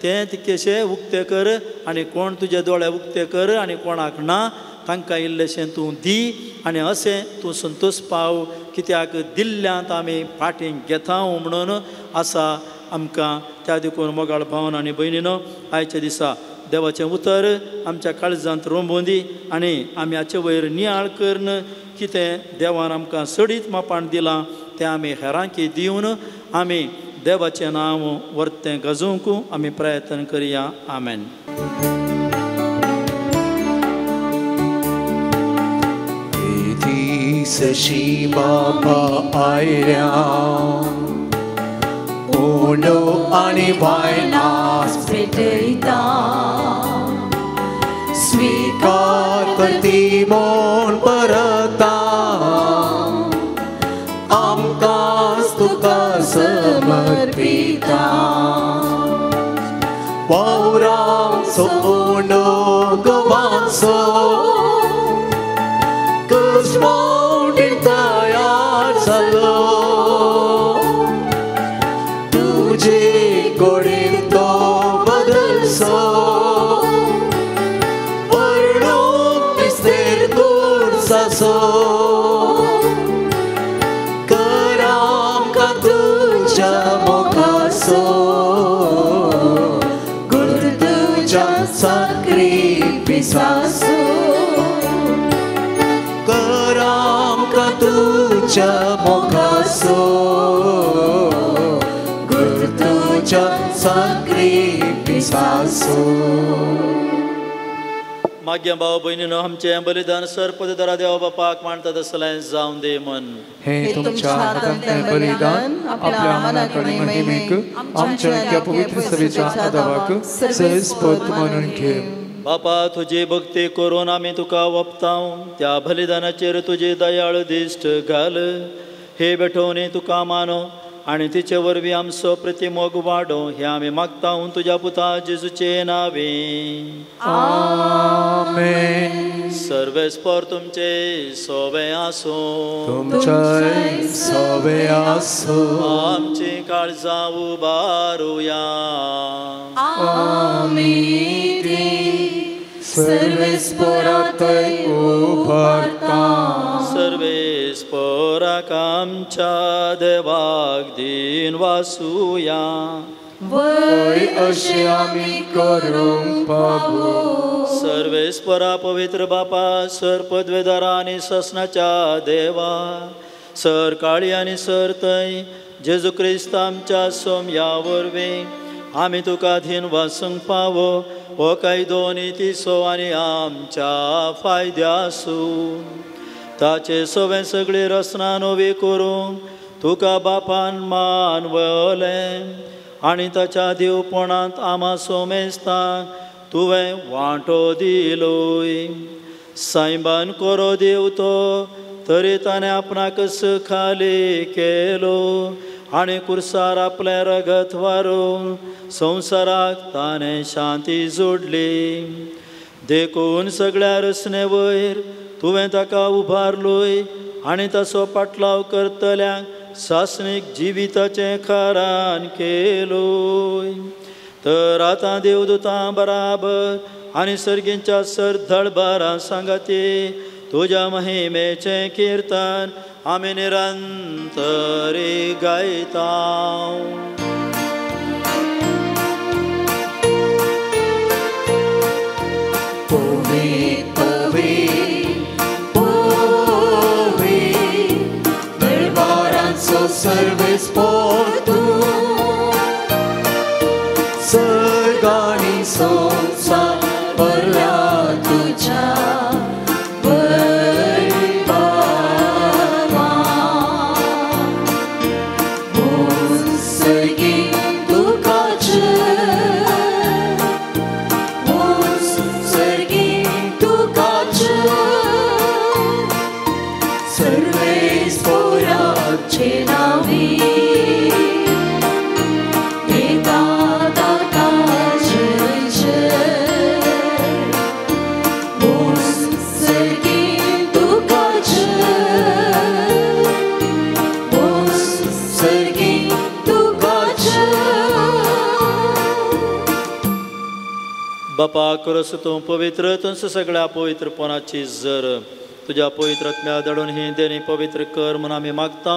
तें तितकेशें उक्तें कर. आनी कोण तुजे दोळे उक्ते कर आनी कोणाक ना तांकां इल्लेशें तूं दी. आनी अशें तूं संतोश पाव, कित्याक दिल्ल्यांत आमी फाटीं घेता म्हणून आसा आमकां. त्या देखून मोगाळ भावन आनी भयणीनो, आयच्या दिसा देवाचें उतर आमच्या काळजांत रोंबोवन दी. आनी आमी हाचे वयर नियाळ करून कितें देवान आमकां सडीत मापाण दिलां तें आमी हेरांकी दिवन आमी देवाचें नांव वर्तें गजोवंक आमी प्रयत्न करया. आमेन. सशी बाबा आयऱ्या ओंडो आनी वायनास पेटयता स्वीकार करती मोन परता आमकांच तुका समर्पिता वावरांचो ओंडो गोवांचो मोuntain तयार जालो तुजे कोडेन तो बदलसो वर्णूक विस्तेर तुळसाचो कर आमकां तुज्या मोगाचो गुर्त तुज्या साकरी पिसाचो तुझ्या मोगाचो गुर्त तुज्या साकरी पिसाचो. मागे भाव भयणीनो आमचें बलिदान सरपदरा देवा बापाक मानता तसलें जावं दे मन. हे तुमच्या हातांतलें बलिदान आपल्या मनाकडे महिमेक आमच्या त्या पवित्र सभेच्या आदाराक सहस्पद म्हणून घे. बापा तुझी भक्ती करून आमी तुका वप्ताव त्या बलिदानाचेर तुजी दयाळ दिश्ट घाल. हे भेटोवनी तुका मानो आनी तिचे वरवीं आमचो प्रतिमोग वाडो हे आमी मागता तुज्या पुता जेजूचे नावे. आमेन. सर्वेस्पर तुमचे सोवे आसो तुमचे सोवे आसो आमची काळजां उबारुया. आमीन. सर्वेस्परातय उबारता सर्वेस्पराक आमच्या देवाक दिन वासुया. वय अशें आमी करूंक पावू. सर्वेस्परा पवित्र बापा सर पदवेदारा आनी ससनाच्या देवा सर काळी आनी सर तय जेजू क्रिस्त आमच्या सोम्या वरवीं आमी तुका दिन वासूंक पावो हो कायदो नितीसो आनी आमच्या फायद्यासून ताचे सवें सगळी रचना नवी करूंक तुका बापान मान वळें आनी ताच्या दिवपणांत आमा सोमेस्तांक तुवें वांटो दिलोय. सायबान कोरो देव तो तरी ताणें आपणाक खाली केलो आनी कुर्सार आपलें रगत वारून संवसाराक ताणें शांती जोडली. देखून सगळ्या रचने वयर तुवें ताका उबारलोय आनी ताचो पाटलाव करतल्यांक सासणीक जिविताचें खारान केलोय. तर आतां देवदूतां बराबर आनी सर्गींच्या सरदळबारां सांगाती तुज्या महिमेचें किर्तन आमी निरंतरी गायता. पवित्र पवित्र पवित्र दरबारांचो सर्वेस्पर तूं सर्गानी संसार भरला तुज्या बापा करस तूं पवित्र तुंस सगळ्या पवित्रपणाची जर तुज्या पवित्र आत्म्या दडून ही देणी पवित्र कर म्हूण आमी मागता.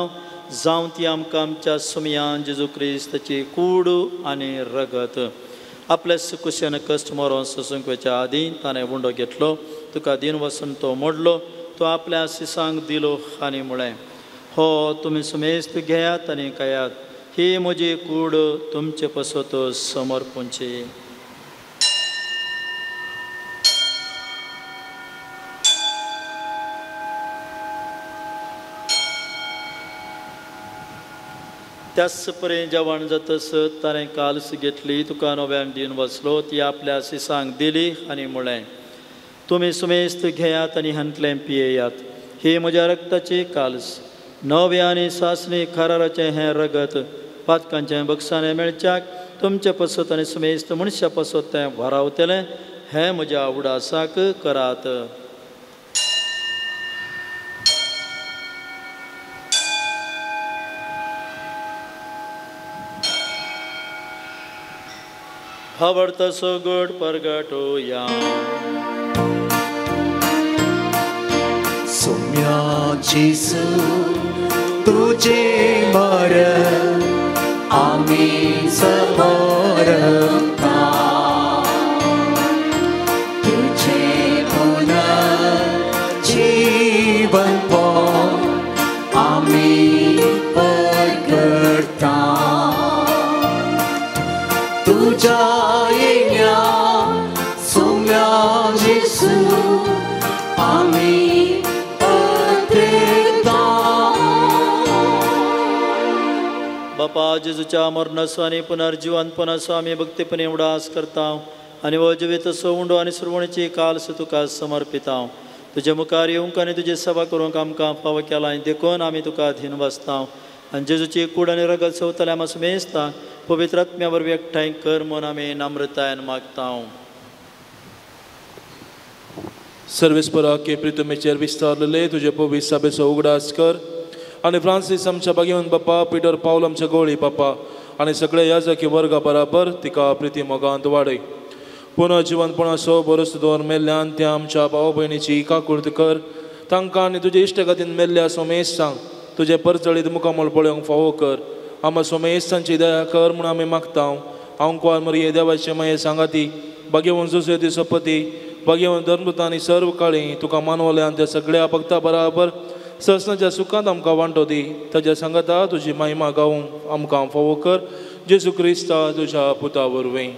जावं ती आमकां आमच्या सुमयान जेजू क्रिस्ताची कूड आनी रगत आपल्या कुशेन कश्ट मरोन ससूंकच्या आदीं ताणें उंडो घेतलो तुका दिन वचून तो मोडलो तो आपल्या सिसांक दिलो आनी म्हळें हो तुम्ही सुमेस्त घेयात आणि खायात, ही म्हजी कूड तुमचे पसत समर्पूंची. त्याच परेन जेवण जातस ताणें कालस घेतली, तुका नव्यान दिवन बसलो, ती आपल्या शिसांक दिली आणि म्हळें, तुम्ही सुमेस्त घेयात आणि हंतलें पियेयात, ही म्हज्या रक्ताची कालस, नवे आनी सासणी कराराचें हें रगत पातकांचें बक्षाने मेळच्याक तुमचे पसत आनी सुमेस्त मनशा पसत तें भरावतलें, हें म्हज्या उडासाक करात. आवडतसो गोड परगटोया. सोम्या जेसू तुझे मरण आम्ही समरता, तुझे पुनर्जीवन पावून आम्ही परगटता. तुझ्या येण्या सोम्या जेसू आम्ही बापा जेजूच्या मरणाचो आनी पुनर्जीवनपणाचो आमी भक्तीपणे उडास करता आनी हो जिवितसो उंडो आनी सुरवणेची कालस तुका समर्पिता. तुजे मुखार येवंक आनी तुजी सेवा करूंक आमकां फावो केला देखून आमी तुका धीन बसता आनी जेजूची कूड आनी रगत सवतले आमी सुमेस्ता पवित्र आत्म्या वरवीं एकठांय कर म्हूण आमी नम्रतायेन मागता. सर्वेस्परा के प्रितमेचेर विस्तारलेले तुझे पवित्र सभेचो उगडास कर आनी फ्रांसीस आमच्या भाग्यवान बापा, पीटर पावल आमच्या गोळी बापा आनी सगळे याजकी वर्गा बराबर तिका प्रिती मोगांत वाडय. पुनर्जीवनपणाचो बरोस दवर मेल्ल्यान त्या आमच्या भाव भयणीची काकुळट कर, तांकां आनी तुजे इश्टगतीन मेल्ल्या सोमेस्तांक तुजे परचळीत मुखामोल पळोवंक फावो कर. आम्हा सोमेस्तांची दया कर म्हूण आमी मागता. हांव कुंवार मरिये देवाचे माये सांगाती भाग्यवान जोसेफ सपती भाग्यवान धर्मदूत आनी सर्व काळी तुका मानवल्यान त्या सगळ्या भक्ता बराबर ससनाच्या सुखांत आमकां वांटो दी. ताच्या सांगाता तुजी महिमा गावूंक आमकां फावो कर. जेजू क्रिस्ता तुज्या पुता वरवीं.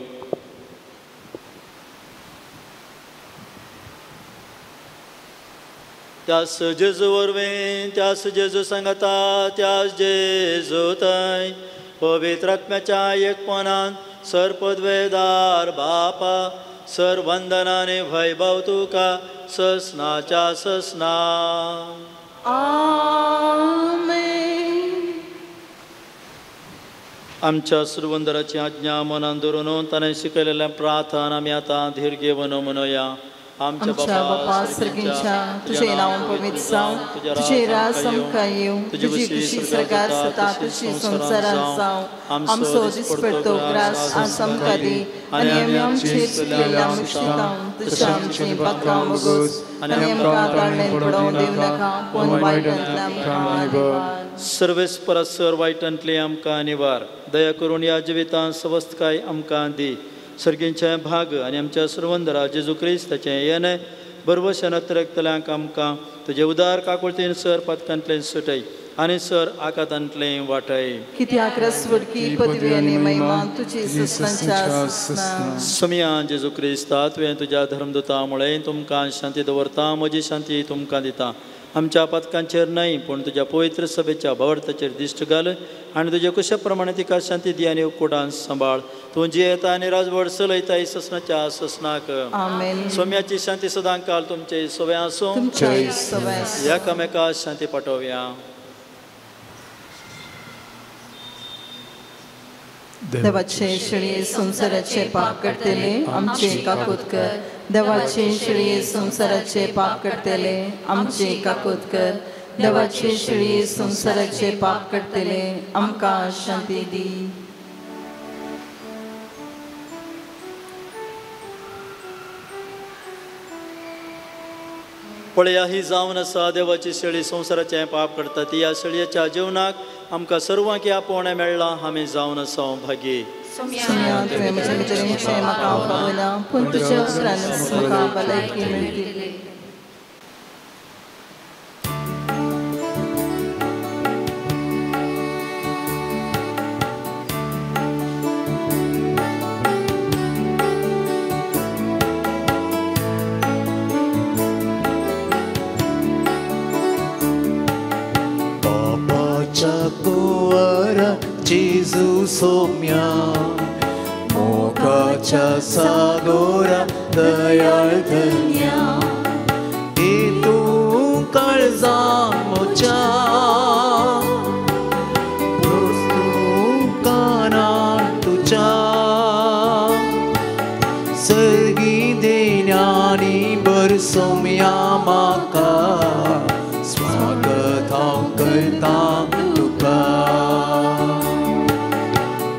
त्यास जेजू वरवीं, त्यास जेजू सांगाता, त्यास जेजू थंय पवित्र आत्म्याच्या एकपणान सरपदवेदार बापा सर वंदनाने वैभव तुका ससनाच्या ससना. आमेन. आमच्या सुरवंदराची आज्ञा मनान धरून ताणें शिकयलेल्या प्रार्थना आमी आतां धीर घेवन म्हणया. आमच्या बापा सर्गींच्या तुझे नाव पवित्र जावं, तुझे राज आमकां येवं, तुजी खुशी सरकार सता तुझी संवसारांत जावं. आमचो दिसपडटो ग्रास आज आमकां दी आनी आमी आमचेर चुकलेल्या मुश्किलांक तुज्या आमची पातकां वगोस आनी आमकां ताळमेन पडोवंक दिवं नाका, पूण वायटांतल्यान आमकां निवार. सर्वेस्परसर वायटांतली आमकां निवार. दया करून ह्या जिवितांत स्वस्थकाय आमकां दी. सर्गींचे भाग आनी आमच्या सुरवंदरा जेजू क्रिस्ताचें येणें बरवशान रक्तल्यांक आमकां तुजे उदार काकुळतीन सर पदकांतल्यान सुटय आनी सर आकांतांतलें वाटय. कित्याक रसवडकी पदवी आनी महिमा तुजी ससनाच्या ससना. सुमया जेजू क्रिस्ता तुवें तुज्या धर्मदुता मुळे तुमकां शांती दवरता, म्हजी शांती तुमकां दिता. आमच्या पदकांचेर न्हय पूण तुज्या पवित्र सभेच्या भवरताचेर दिश्ट घाल आनी तुजे कुशा प्रमाणे तिका शांती दी आनी कुडान सांबाळ. तूं जी येता आनी राजवड चलयता ससनाच्या ससनाक. आमेन. सोम्याची शांती सदां काल तुमचे सवय आसूं. एकामेकाक शांती पाठोवया. देवाचे शिळे संसाराचे पाप करतेले आमचे काकूत कर. देवाचे शिळे संसाराचे पाप करतेले आमचे काकूत कर. देवाचे शिळे संसाराचे पाप करतेले आमकां शांती दी. पळया ही जावन आसा देवाची शेळी संसाराचें पाप करता ती. ह्या शेळयेच्या जेवणाक आमकां सर्वांक आपोवणें मेळ्ळां. आमी जावन आसा भागी. म्हाका पावना पूण तुज्या उपरांत म्हाका भलायकी मेळटली. जेजू सौम्या मोगाच्या सागोरा दयाळ धन्या हे तू काळजा मोच्या सर्गी देण्यानी बर सौम्या माका स्वागत हांव करता तुका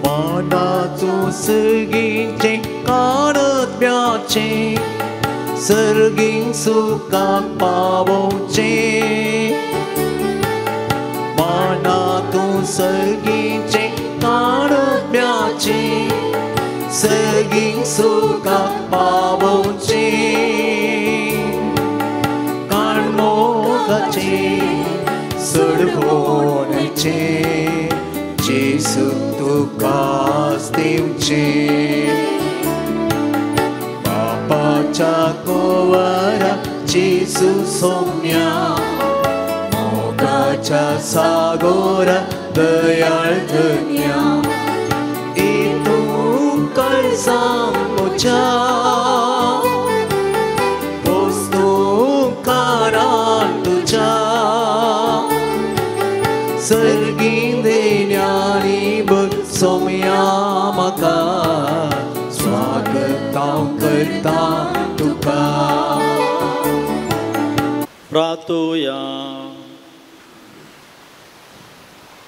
मनाचो सर्गीचे काणब्याचे सर्गीक सुखाक पावोवचे मनातूं सर्गीचे काणब्याचे सर्गीक सुखाक पावोवचे काणमोगाचे सडभोवण्याचे जेजू तुकाच दिवचे बापाच्या कोवरा जेजू सौम्या मोगाच्या सागोरा दयाळ धन्या मोच्या पोस्तो कारान तुझ्या सर्गी देण्यानी बघ सौम्या म्हाका स्वागत हांव करता तुका प्रार्थुया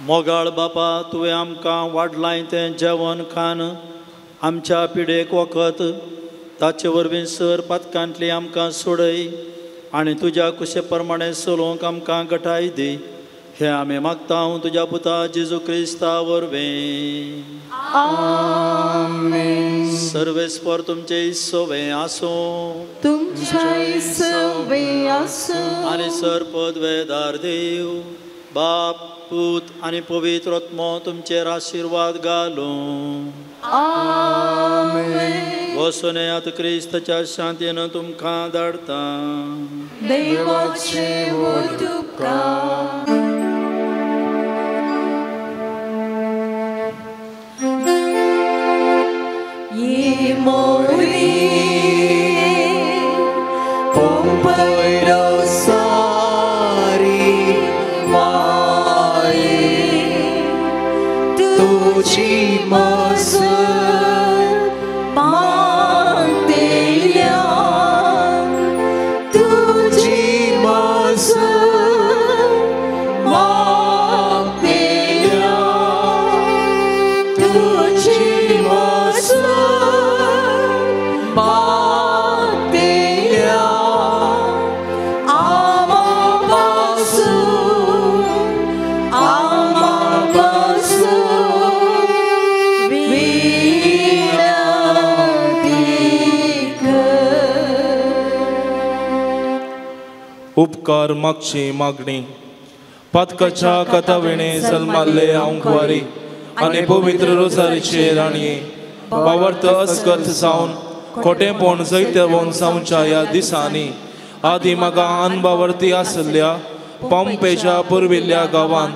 मोगाळ बापा तुवें आमकां वाडलाय तें जेवण खाण आमच्या पिडेक वखत ताचे वरवीं सर पातकांतली आमकां सोडय आनी तुज्या कुशे प्रमाणे चलोवंक आमकां घटाय दी हे आमी मागता हांव तुज्या पुता जेजू क्रिस्ता वरवीं आमेन. सर्वेस्पर तुमचे सोवे आसूं तुमच्या सवे आसूं आनी सरपद वेदार देव बाप पूत आनी पवित्र आत्मो तुमचेर आशिर्वाद घालूं आमेन. वचून येयात क्रिस्ताच्या शांतीन तुमकां धाडटा देवाचे वोट तुका ये मोरी पपैरो सारी माये तुझी मसर मागतेल्या तुझी मसर मागतेल्या तुझी मसर मागतेल्या उपकार मागची मागणी पातकाच्या कथाविणे सलमाल्ले आंकवारी आनी पवित्र रोजारीचे राणये वावर्त अस्कर्थ सावन खोटेपण जैतवण सावच्या ह्या दिसांनी आदी म्हाका अनबावर्ती आसल्या पंपेच्या पुर्विल्ल्या गांवांत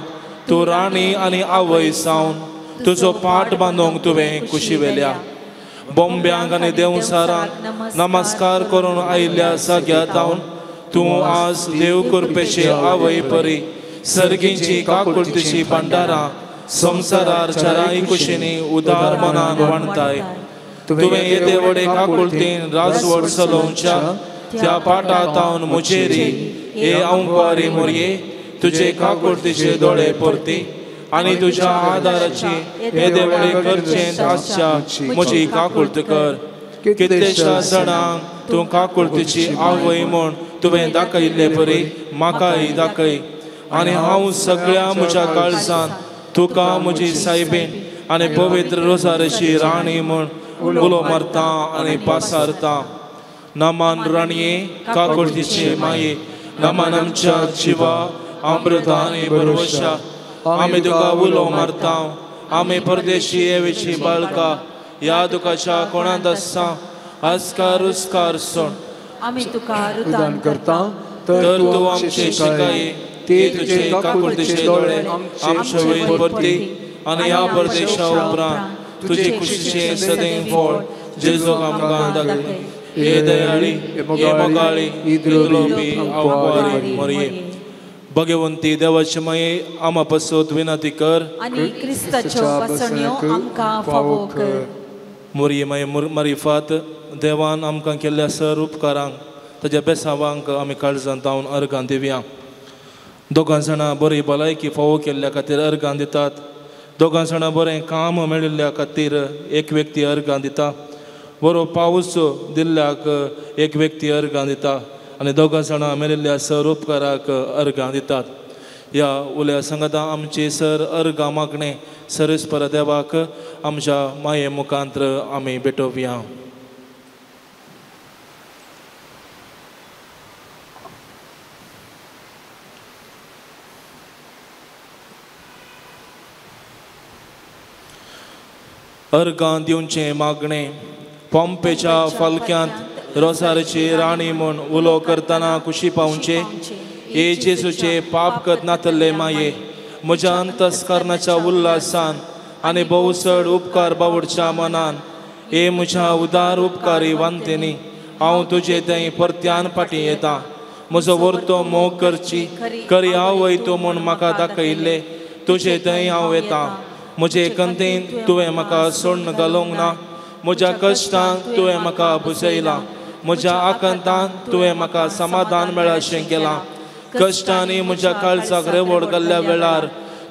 तूं राणी आनी आवय सावन तुजो पाट बांदूंक तुवें कुशी वेल्या बोंब्यांक आनी देवसारांक नमस्कार करून आयिल्ल्या जाग्यार जावन तूं आज देव कृपेचे आवय परी सर्गींची काकुळतीची भंडारां संवसारार चराई कुशीनी उदार मनान वाणताय तुवें येदे व्हडे काकुळतीन राजवट चलोवच्या त्या पाटांत हांव मुजेरी हे आंकवारी मोरये तुजे काकुळतीचे दोळे परती आनी तुज्या आदाराची येदे व्हडे करचेंत आसच्या म्हजी काकुळत कर कितलेशा जाणांक तूं काकुळतीची आवय म्हूण तुवें दाखयल्ले परी म्हाकाय दाखय आनी हांव सगळ्या म्हज्या काळजान तुका म्हजी सायबीण आनी पवित्र रोजारेची राणी म्हूण उलो मारता आनी पासारता नमान राणये काकुळतीचे माये नमान आमच्या जिवा अमृता आनी भरवशा आमी तुका उलो मारता आमी परदेशी येवेची बाळकां ह्या दुखाच्या कोणांत आसता आस्कार उस्कार सोड आमी तुका उदान करता तर तूं आमचे शिकाये ते तुजे काकुळतीचे दोळे आमचे वयर परती आनी ह्या परदेशा उपरांत तुजे कुशीचे सदैव फळ जेजू आमकां दाखय. हे दयाळी, हे मोगाळी, इद्रोपी आंवकारी मरिये, भगवंती देवाचे माये आमा पासत विनंती कर आनी क्रिस्ताच्यो पासण्यो आमकां फावो कर. मरिये माये मारिफात देवान आमकां केल्ल्या सर उपकारांक ताच्या बेसावांक आमी काळजांत लावन अर्गां दिवया. दोगां जाणां बरी भलायकी फावो केल्ल्या खातीर अर्गां दितात. दोगां जाणां बरें काम मेळिल्ल्या खातीर एक व्यक्ती अर्गां दिता. बरो पावस दिल्ल्याक एक व्यक्ती अर्गां दिता आनी दोगां जाणां मेळिल्ल्या सर उपकाराक अर्गां दितात. ह्या उल्या सांगाता आमची सर अर्गां मागणे सर्वेस्पर देवाक आमच्या माये मुखांतर आमी भेटोवया. अर्गां दिवचें मागणे. पॉम्पेच्या फालक्यांत रोसारची राणी म्हूण उलो करतना खुशी पावचे. हे जेजूचे पाप करत नातल्ले माये, म्हज्या अंतस्करणाच्या उल्हासान आनी भोवसड उपकार बावडच्या मनान हे म्हज्या उदार उपकारी वांतेनी हांव तुजे थंय परत्यान फाटीं येता. म्हजो वर्तो मोग करची करी हांव वयतो म्हूण म्हाका दाखयिल्ले तुजे थंय हांव येता. म्हजे कंतेन तुवें म्हाका सोडून घालूंक ना. म्हज्या कश्टांक तुवें म्हाका बुजयलां. म्हज्या आकंतान तुवें म्हाका समाधान मेळाशें केलां. कश्टांनी म्हज्या काळजाक रेवड घाल्ल्या वेळार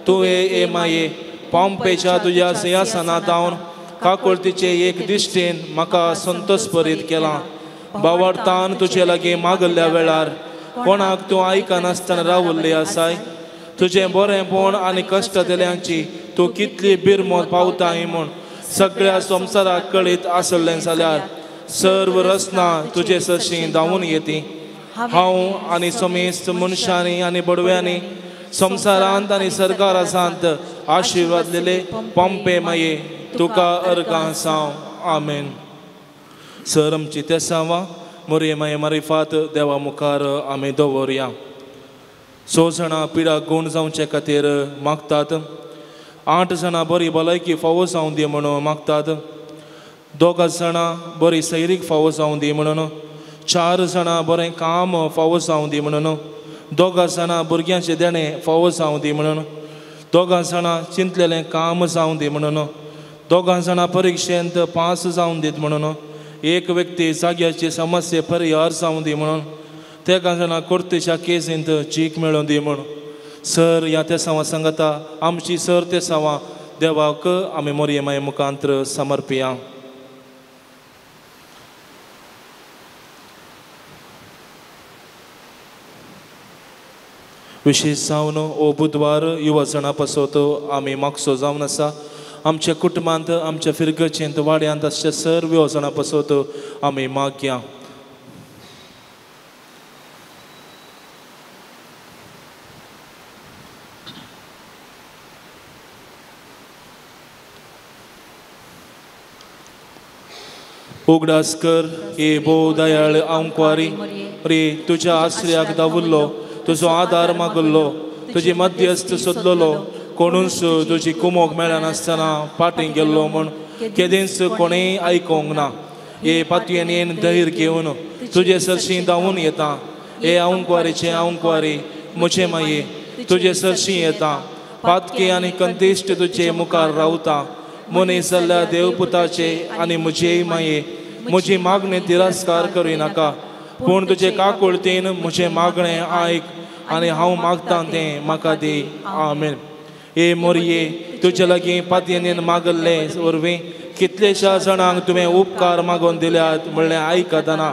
तुवें हे माये पॉम्पेच्या तुज्या सिंहासनांत रावन काकुळतीचे एक दिश्टेन म्हाका संतोषभरीत केलां. बावडतान तुजे लागीं मागल्ल्या वेळार कोणाक तूं आयकनासतना रावल्ली आसाय. तुजें बरेंपण आनी कश्ट दिल्यांची तूं कितली बिरमोद पावताय म्हूण सगळ्या संवसाराक कळीत आसलें जाल्यार सर्व रचना तुजे सरशीं धांवून येती. हांव आनी समेस्त मनशांनी आनी बडव्यांनी संवसारांत आनी सर्गारासांत आशिर्वाद दिले पॉम्पे माये तुका अर्गां साव. आमेन. सर आमची ते सावा मोरये माये मारिफात देवा मुखार आमी दवरया. 6 जाणां पिडाक गूण जावचे खातीर मागतात. 8 जाणां बरी भलायकी फावो जावं दी म्हणून मागतात. 2 जाणां बरी सैरीक फावो जावं दी म्हणून. 4 जाणां बरें काम फावो जावं दी म्हणून. 2 जाणां भुरग्यांचे देणे फावो जावं दी म्हणून. 2 जाणां चिंतलेलें काम जावं दी म्हणून. 2 जाणां परिक्षेंत पास जावं दीत म्हणून. एक व्यक्ती जाग्याची समस्या परिहार जावं दी म्हणून. 3 जाणां कोर्टेच्या केसींत चीक मेळोवन दी म्हूण. सर ह्या ते सावा सांगता आमची सर ते सावा देवाक आमी मोरये माये मुखांतर समर्पया. विशेष जावन ओ बुधवार युवा जणां पासत आमी मागसो जावन आसा. आमच्या कुटुंबांत आमच्या फिरगचेंत वाड्यांत अशे सर्व युवा जणां पासत आमी मागया. उगडास कर हे भोव दयाळ आंवकारी रे तुज्या आश्रयाक दावुल्लो तुजो आदार मागल्लो तुजी मध्यस्थ सोदलोलो कोणूच तुजी कुमोक मेळनासतना फाटीं गेल्लो म्हूण केदींच कोणेय आयकोंक ना. हे पातयेन येन धैर्य घेवन तुजे सरशीं धांवून येता. हे आंवकारीचे आंवकारी म्हजे माये तुजे सरशीं येता. पातकी आनी कंतिश्ट तुजे मुखार रावता. मनीस जाल्ल्या देवपुताचे आनी म्हजेय माये म्हजी मागणी तिरस्कार करूं नाका. पूण तुजे काकुळतीन म्हजें मागणें आयक आनी हांव मागतां तें म्हाका दी. आमेन. हे मोरये तुजे लागीं पातयेन मागल्ले वरवीं कितलेशा जाणांक तुवें उपकार मागून दिल्यात म्हणलें आयकतना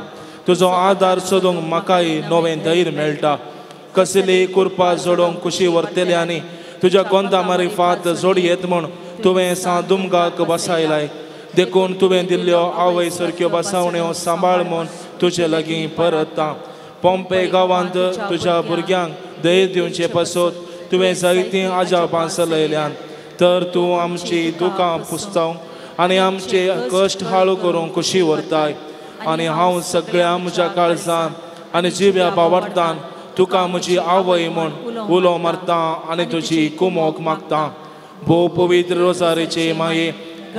तुजो आदार सोदूंक म्हाकाय नवें धैर्य मेळटा. कसली कुरपा जोडूंक कुशी व्हरतल्यांनी तुज्या गोंदा मारिफात जोडयेत म्हूण तुवें सादुमगाक बसायलाय. देखून तुवें दिल्ल्यो आवय सारक्यो बसावण्यो सांबाळ म्हूण तुजे लागीं परता. पॉम्पे गांवांत तुज्या भुरग्यांक धैर्य दिवचे पासत तुवें जायतीं आजापां चलयल्यान तर तूं आमची दुखां पुसताव आनी आमचे कश्ट हाळू करूंक खुशी व्हरताय. आनी हांव सगळ्या म्हज्या काळजान आनी जिव्या बावडटान तुका म्हजी आवय म्हूण उलो मारता आनी तुजी कुमोक मागता. भोव पवित्र रोसारेचे माये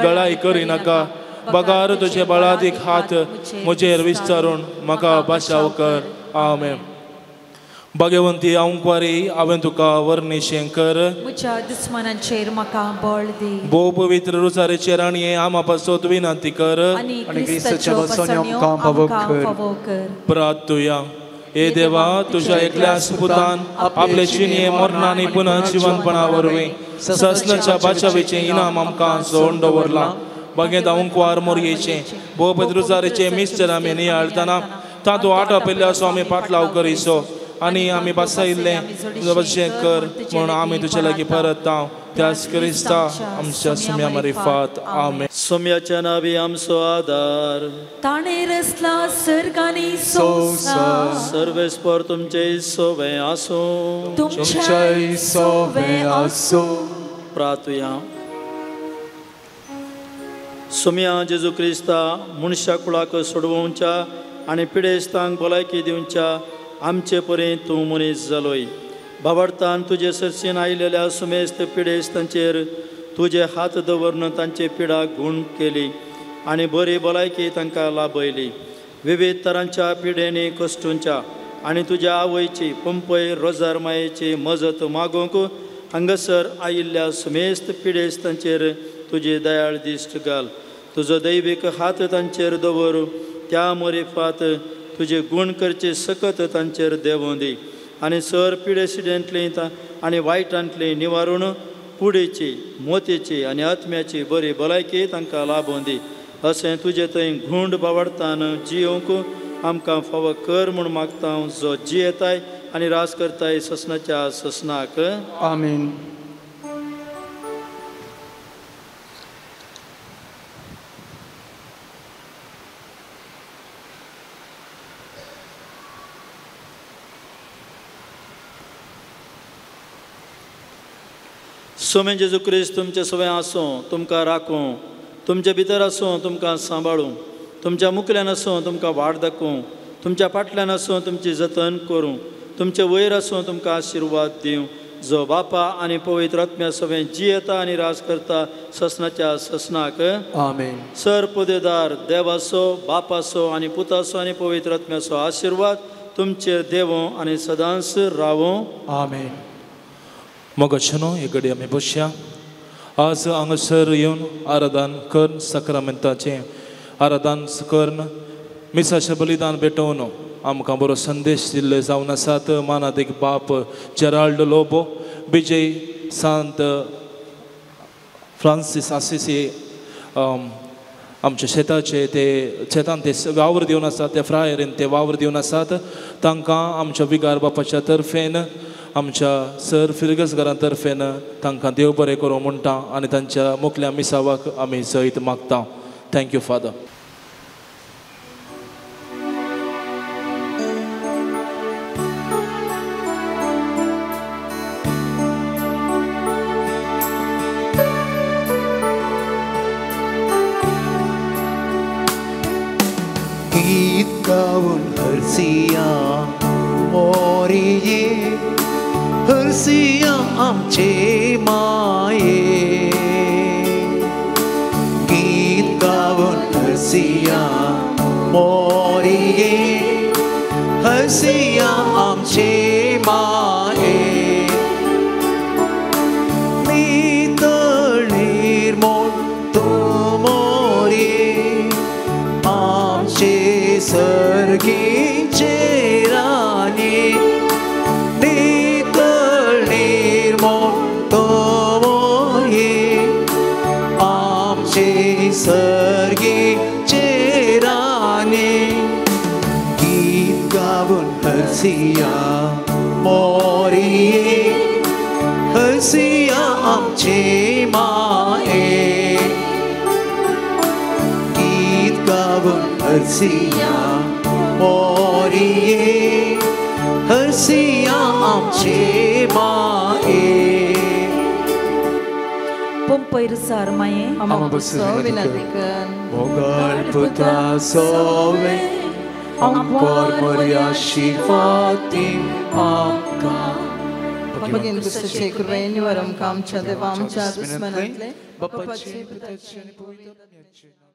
गळाई करी नाका बगार तुझे बळादीक हात म्हजेर विस्तारून म्हाका बचाव कर आमेन. भगवंती आंकवारी हांवें तुका वर्णिशें कर म्हज्या दुस्मनांचेर म्हाका बळ दी. भोव पवित्र रोसारेचेर आनी आमा पासत विनंती कर आनी क्रिस्ताच्या क्रिस्ताच्यो बसोन्यो बसोन्यो आमकां फावो आमकां कर. फावो कर. प्रार्थुया. हे देवा तुझ्या एकल्या सुपुतान आपले जिणे मरणांनी पुन्हा जिवनपणा वरवीं ससनाच्या बाचावेचें इनाम आमकां सोडून दवरलां. भगेंत आंकवार मोरयेचें भोव पवित्र रोसारेचें मिस्टर आमी नियाळटना तातूं आटा पयल्या असो आमी पाटलाव करिसो आनी आमी बसयल्लें तुजें कर म्हूण आमी तुजे लागीं परतांव त्याच क्रिस्ता आमच्या सुम्या मारिफात आमेन. सुम्याच्या नावी आमचो आदार ताणे रचला सर्गांनी संवसार सर्वेस्पर तुमचे सोबे आसूं तुमचे सोबे आसूं. प्रार्थुया. सुम्या जेजू क्रिस्ता मनशा कुळाक सोडवोवच्या आनी पिडेस्तांक भलायकी दिवच्या आमचे परेन तूं मनीस जालोय. भावार्थान तुजे सर्सीन आयिल्ल्या सुमेस्त पिडेस्तांचेर तुजे हात दवरून तांचे पिडा गूण केली आनी बरी भलायकी तांकां लाभयली. विविध तरांच्या पिडेनी कश्टूंच्या आनी तुज्या आवयची पंपय रोजार मायेची मजत मागोवंक हांगासर आयिल्ल्या सुमेस्त पिडेस्तांचेर तुजी दयाळ दिश्ट घाल. तुजो दैवीक हात तांचेर दवर त्या मोरिफात तुजे गूण करचे सकत तांचेर देवों दी आनी सर पिडेसिडेंतली आनी वायटांतली निवारून पुडेची मोतेची आनी आत्म्याची बरी भलायकी तांकां लाभों दी. अशें तुजे थंय घुंड बावडतान जियोंक आमकां फावो कर म्हूण मागता हांव जो जियेताय आनी रास करताय ससनाच्या ससनाक आमीन. सोमे जेजू क्रिस्त तुमचे सवय आसूं तुमकां राखूं तुमचे भितर आसूं तुमकां सांबाळूं तुमच्या मुखल्यान आसूं तुमकां वाड दाखोवं तुमच्या फाटल्यान आसूं तुमची जतन करूं तुमचे वयर आसूं तुमकां आशिर्वाद दिवं जो बापा आनी पवित्र आत्म्या सवय जियेता आनी रास करता ससनाच्या ससनाक आमीन. सर पोदेदार देवाचो बापाचो आनी पुताचो आनी पवित्र आत्म्याचो आशिर्वाद तुमचेर देवो आनी सदांच रावो आमीन. मोगशनो हे घडी आमी बसया. आज हांगासर येवन आराधन करून सक्रामेंताचें आराधन करून मिसाचें बलिदान भेटोवन आमकां बरो संदेश दिल्ले जावन आसात. मानादीक बाप जेराल्ड लोबो विजय सांत फ्रांसीस आसिसी आमच्या शेताचे ते शेतान ते वावर दिवन आसात त्या फ्रायरीन ते वावर दिवन आसात. तांकां आमच्या विगार बापाच्या तर्फेन आमच्या सर फिरगसकारां तर्फेन तांकां देव बरें करूं म्हणटा आनी तांच्या मुखल्या मिसावाक आमी सयत मागता. Thank you father. गीत गाऊन हरसिया मोरिये हरसिया आमचे माये गीत गाऊन हरसिया मोरिये हरसिया आमचे माये नितळ निर्मळ तूं मोरये आमचे सर्गीचे राणी नितळ निर्मळ तूं मोरये आमचे सर्गीचे राणी गीत गाऊन हरसिया मोरये हरसिया आमचे माये गीत गाऊन हरसिया मोरये हरसिया आमचे माये पंपैर सार माये आमकां विनंती कर. मोगल पुता सोवे आमकां मोरया शिवाती आमकां बेगीन क्रिस्ताचे कृपेन निवार आमकां आमच्या देवा आमच्या दुस्मनांतले बापाचे पिताचे आणि पवित्र आत्म्याचे